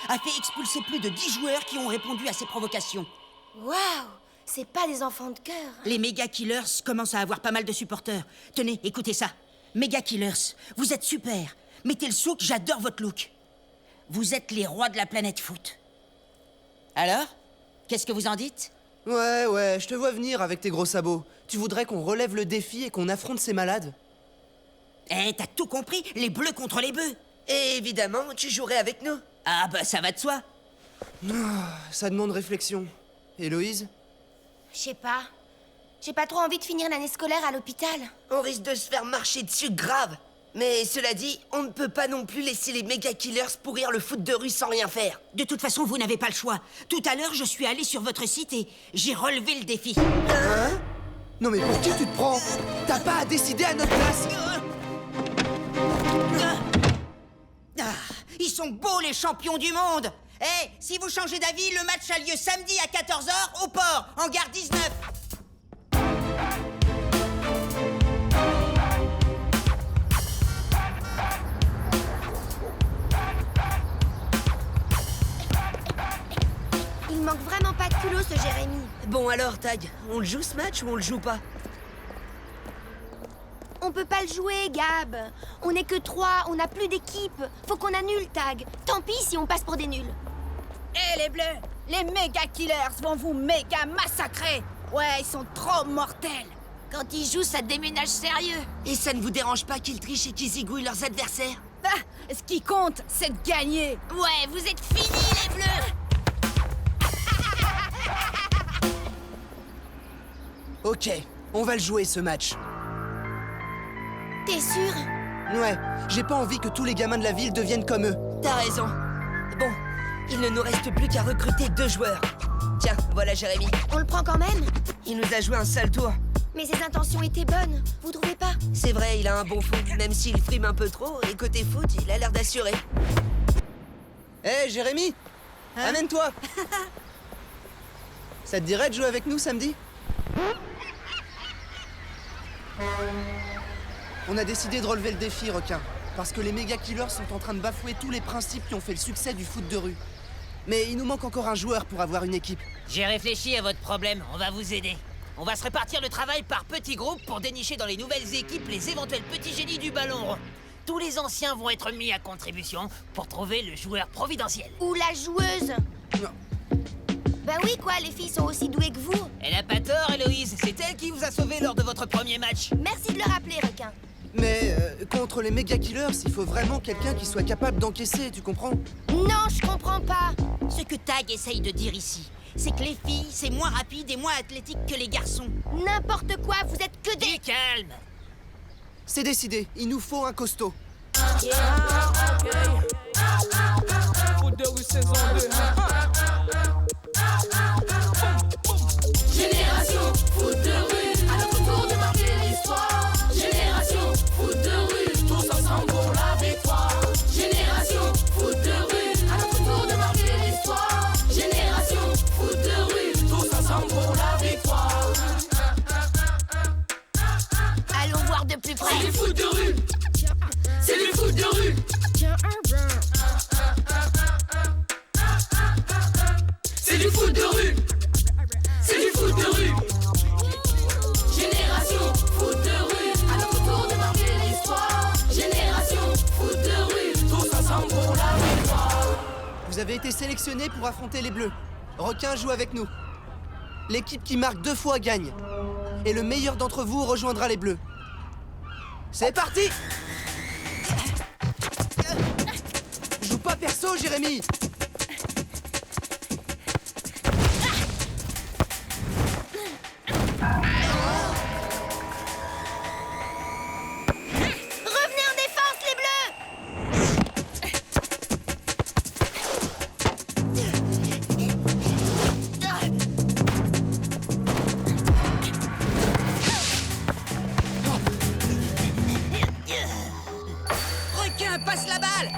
a fait expulser plus de 10 joueurs qui ont répondu à ses provocations. Waouh! C'est pas des enfants de cœur. Les Mega Killers commencent à avoir pas mal de supporters. Tenez, écoutez ça. Mega Killers, vous êtes super. Mettez le souk, j'adore votre look. Vous êtes les rois de la planète foot. Alors? Qu'est-ce que vous en dites? Ouais, je te vois venir avec tes gros sabots. Tu voudrais qu'on relève le défi et qu'on affronte ces malades? Eh, t'as tout compris, les bleus contre les bœufs. Et évidemment, tu jouerais avec nous. Ah bah ça va de soi. Ça demande réflexion. Héloïse? Je sais pas. J'ai pas trop envie de finir l'année scolaire à l'hôpital. On risque de se faire marcher dessus grave. Mais cela dit, on ne peut pas non plus laisser les Mega Killers pourrir le foot de rue sans rien faire. De toute façon, vous n'avez pas le choix. Tout à l'heure, je suis allé sur votre site et j'ai relevé le défi. Hein? Non mais pour qui tu te prends? T'as pas à décider à notre place. Ils sont beaux les champions du monde. Eh, si vous changez d'avis, le match a lieu samedi à 14h au port, en gare 19. Il manque vraiment pas de culot, ce Jérémy. Bon alors, Tag, on le joue ce match ou on le joue pas? On peut pas le jouer, Gab. On n'est que 3, on n'a plus d'équipe. Faut qu'on annule, Tag. Tant pis si on passe pour des nuls. Eh les bleus, les Mega Killers vont vous méga massacrer. Ouais, ils sont trop mortels. Quand ils jouent, ça déménage sérieux. Et ça ne vous dérange pas qu'ils trichent et qu'ils zigouillent leurs adversaires? Ah, ce qui compte, c'est de gagner. Ouais, vous êtes finis, les bleus. Ok, on va le jouer ce match. T'es sûr? Ouais, j'ai pas envie que tous les gamins de la ville deviennent comme eux. T'as raison. Bon, il ne nous reste plus qu'à recruter 2 joueurs. Tiens, voilà Jérémy. On le prend quand même? Il nous a joué un sale tour. Mais ses intentions étaient bonnes, vous trouvez pas? C'est vrai, il a un bon foot, même s'il frime un peu trop, et côté foot, il a l'air d'assurer. Hé, Jérémy, amène-toi. Ça te dirait de jouer avec nous samedi? On a décidé de relever le défi, requin, parce que les Mega Killers sont en train de bafouer tous les principes qui ont fait le succès du foot de rue. Mais il nous manque encore un joueur pour avoir une équipe. J'ai réfléchi à votre problème, on va vous aider. On va se répartir le travail par petits groupes pour dénicher dans les nouvelles équipes les éventuels petits génies du ballon rond. Tous les anciens vont être mis à contribution pour trouver le joueur providentiel. Ou la joueuse. Bah oui, quoi, les filles sont aussi douées que vous. Elle a pas tort, Héloïse, c'est elle qui vous a sauvé lors de votre premier match. Merci de le rappeler, requin. Mais contre les Mega Killers, il faut vraiment quelqu'un qui soit capable d'encaisser, tu comprends? Non, je comprends pas. Ce que Tag essaye de dire ici, c'est que les filles, c'est moins rapide et moins athlétique que les garçons. N'importe quoi, vous êtes que des... Du calme. C'est décidé, il nous faut un costaud. Foot de rue saison 2. Génération foot de rue, à notre tour de marquer l'histoire. Génération foot de rue, tous ensemble pour la victoire. Génération foot de rue, à notre tour de marquer l'histoire. Génération foot de rue, tous ensemble pour la victoire. Allons voir de plus près. C'est du foot de rue. C'est du foot de rue. C'est du foot de rue. C'est du foot de rue. Génération foot de rue, à notre tour de marquer l'histoire. Génération foot de rue, tous ensemble pour la victoire. Vous avez été sélectionnés pour affronter les Bleus. Requin joue avec nous. L'équipe qui marque 2 fois gagne. et le meilleur d'entre vous rejoindra les bleus. C'est parti! Joue pas perso, Jérémy! Revenez en défense, les bleus! Requin, passe la balle!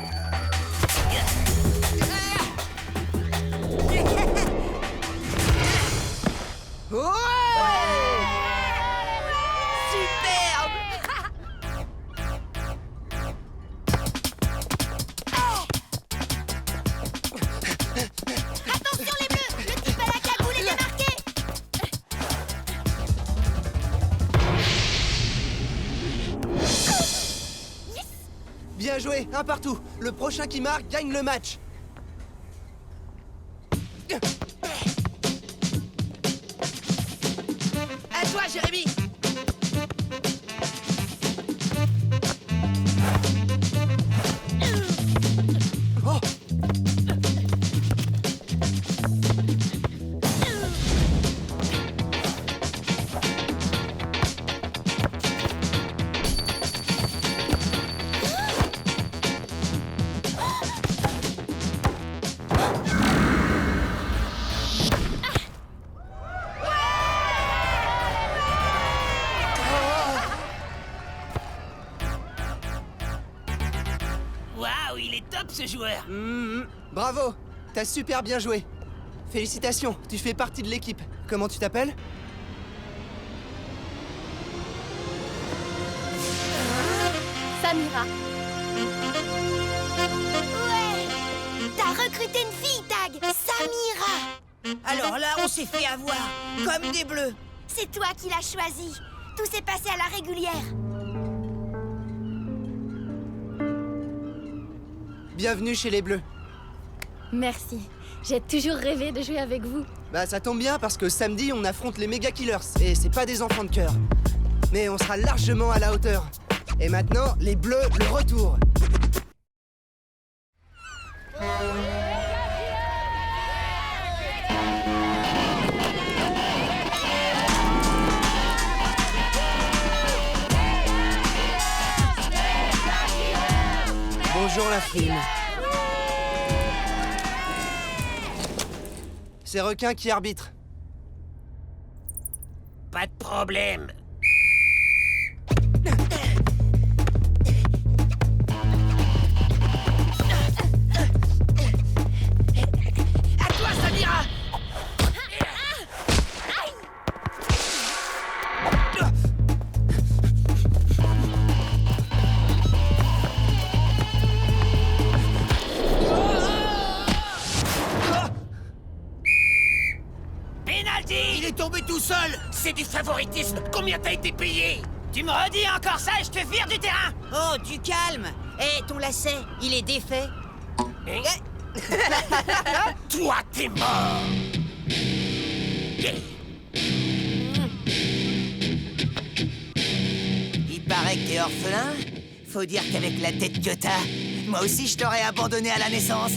Attention, les bleus! Le type à la cagoule est démarqué! Bien joué, un partout. Le prochain qui marque gagne le match. À toi, Jérémy! Oh! Waouh, il est top ce joueur. Bravo, t'as super bien joué. Félicitations, tu fais partie de l'équipe. Comment tu t'appelles? Samira. Ouais! T'as recruté une fille, Tag! Samira! Alors là, on s'est fait avoir, comme des bleus. C'est toi qui l'as choisie. Tout s'est passé à la régulière. Bienvenue chez les Bleus. Merci. J'ai toujours rêvé de jouer avec vous. Bah ça tombe bien parce que samedi on affronte les Mega Killers et c'est pas des enfants de cœur. Mais on sera largement à la hauteur. Et maintenant, les Bleus, le retour. Bonjour la frime. C'est Requin qui arbitre. Pas de problème. À toi, Samira! Penalty! Il est tombé tout seul. C'est du favoritisme. Combien t'as été payé? Tu me redis encore ça et je te vire du terrain! Oh, du calme! Hé, ton lacet, il est défait. Toi, t'es mort. Il paraît que t'es orphelin. Faut dire qu'avec la tête que t'as, moi aussi je t'aurais abandonné à la naissance.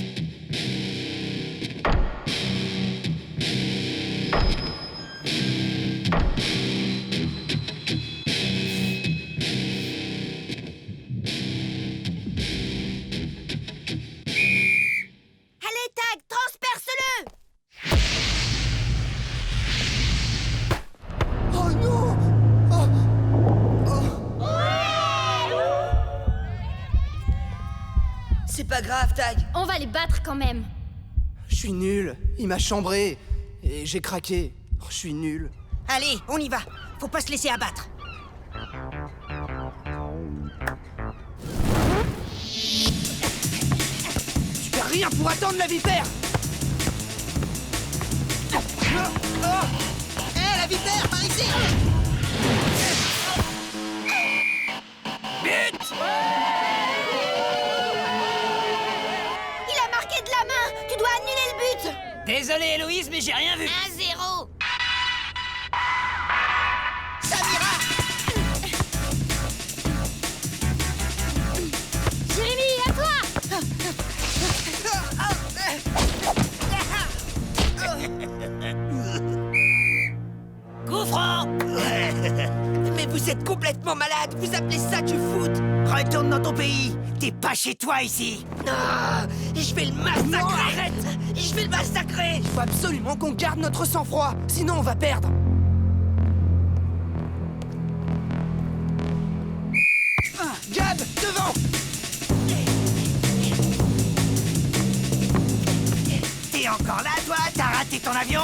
Allez, Tag, transperce-le! Oh non! C'est pas grave, Tag. On va les battre quand même. Je suis nul. Il m'a chambré. Et j'ai craqué. Oh, je suis nul. Allez, on y va. Faut pas se laisser abattre. Tu fais rien pour attendre la vipère! Hé, la vipère, par ici! But! Il a marqué de la main! Tu dois annuler le but! Désolé, Héloïse, mais j'ai rien vu. 1-0! malade. Vous appelez ça du foot? Retourne dans ton pays. T'es pas chez toi ici. Non, je vais le massacrer. Non, arrête. Je vais le massacrer. Il faut absolument qu'on garde notre sang-froid, sinon on va perdre. Gab, devant. T'es encore là, toi? T'as raté ton avion?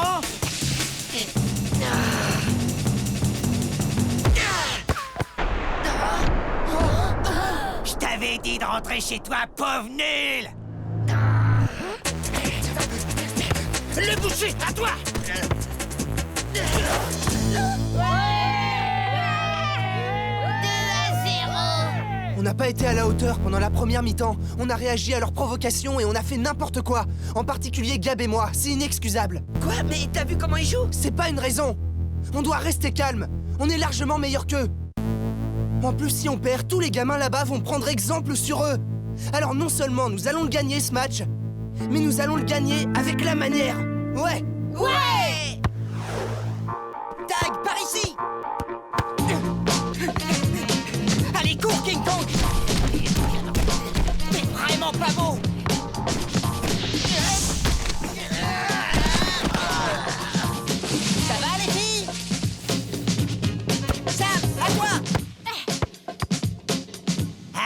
Je t'avais dit de rentrer chez toi, pauvre nul! Le boucher, à toi! On n'a pas été à la hauteur pendant la première mi-temps. On a réagi à leur provocation et on a fait n'importe quoi. En particulier Gab et moi, c'est inexcusable. Quoi? Mais t'as vu comment ils jouent? C'est pas une raison. On doit rester calme. On est largement meilleur qu'eux. En plus, si on perd, tous les gamins là-bas vont prendre exemple sur eux. Alors non seulement nous allons le gagner ce match, mais nous allons le gagner avec la manière. Ouais. Ouais! Tag, par ici! Allez, cours, King Kong! T'es vraiment pas beau! Ça va, les filles? Sam, à toi!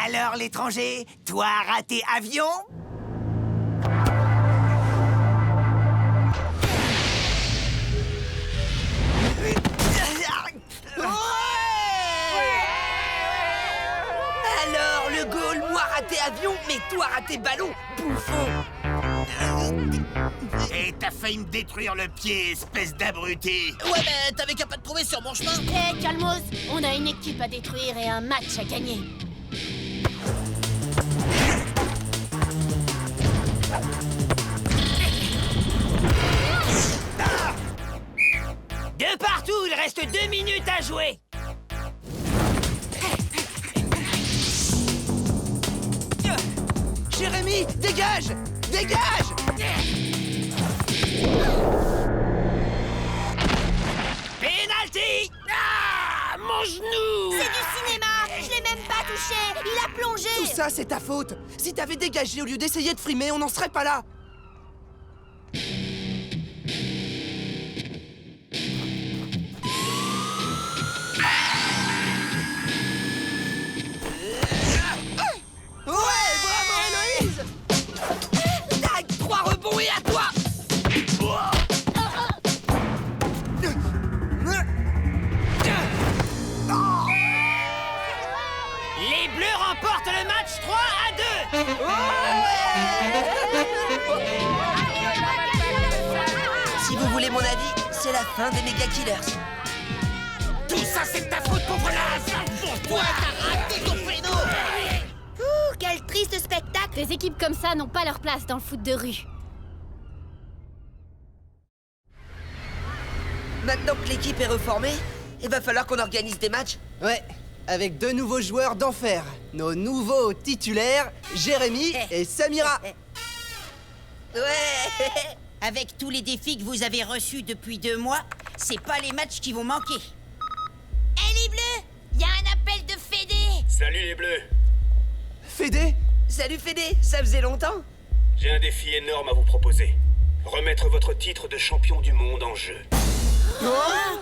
Alors, l'étranger, toi, raté avion? Alors, le goal, moi raté avion, mais toi raté ballon, bouffon! Et t'as failli me détruire le pied, espèce d'abruti! Ouais, mais t'avais qu'à pas te trouver sur mon chemin. Hé, calmos, on a une équipe à détruire et un match à gagner. De partout, il reste 2 minutes à jouer. Jérémy, dégage! Dégage! Penalty! Ah, mon genou! C'est du cinéma. Je l'ai même pas touché. Il a plongé. Tout ça, c'est ta faute. Si t'avais dégagé au lieu d'essayer de frimer, on n'en serait pas là. Ouais, bravo Héloïse! Tag, 3 rebonds et à toi! Les Bleus remportent le match 3-2. Si vous voulez mon avis, c'est la fin des Mega Killers. Tout ça, c'est de ta faute, pauvre naze! Pourquoi t'as raté ton péno? Ouh, quel triste spectacle. Des équipes comme ça n'ont pas leur place dans le foot de rue. Maintenant que l'équipe est reformée, il va falloir qu'on organise des matchs. Ouais, avec 2 nouveaux joueurs d'enfer. Nos nouveaux titulaires, Jérémy et Samira. Ouais. Avec tous les défis que vous avez reçus depuis 2 mois, c'est pas les matchs qui vont manquer. Hé, les bleus, y a un appel de Fédé. Salut les bleus. Fédé? Salut Fédé, ça faisait longtemps. J'ai un défi énorme à vous proposer. Remettre votre titre de champion du monde en jeu. Oh,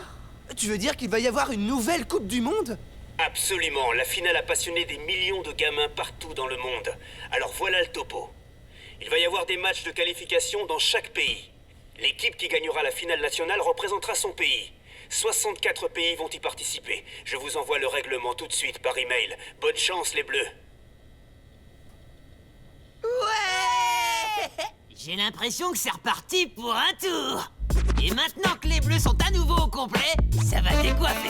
tu veux dire qu'il va y avoir une nouvelle Coupe du Monde? Absolument, la finale a passionné des millions de gamins partout dans le monde. Alors voilà le topo. Il va y avoir des matchs de qualification dans chaque pays. L'équipe qui gagnera la finale nationale représentera son pays. 64 pays vont y participer. Je vous envoie le règlement tout de suite par email. Bonne chance les bleus. Ouais. J'ai l'impression que c'est reparti pour un tour. Et maintenant que les Bleus sont à nouveau au complet, ça va décoiffer.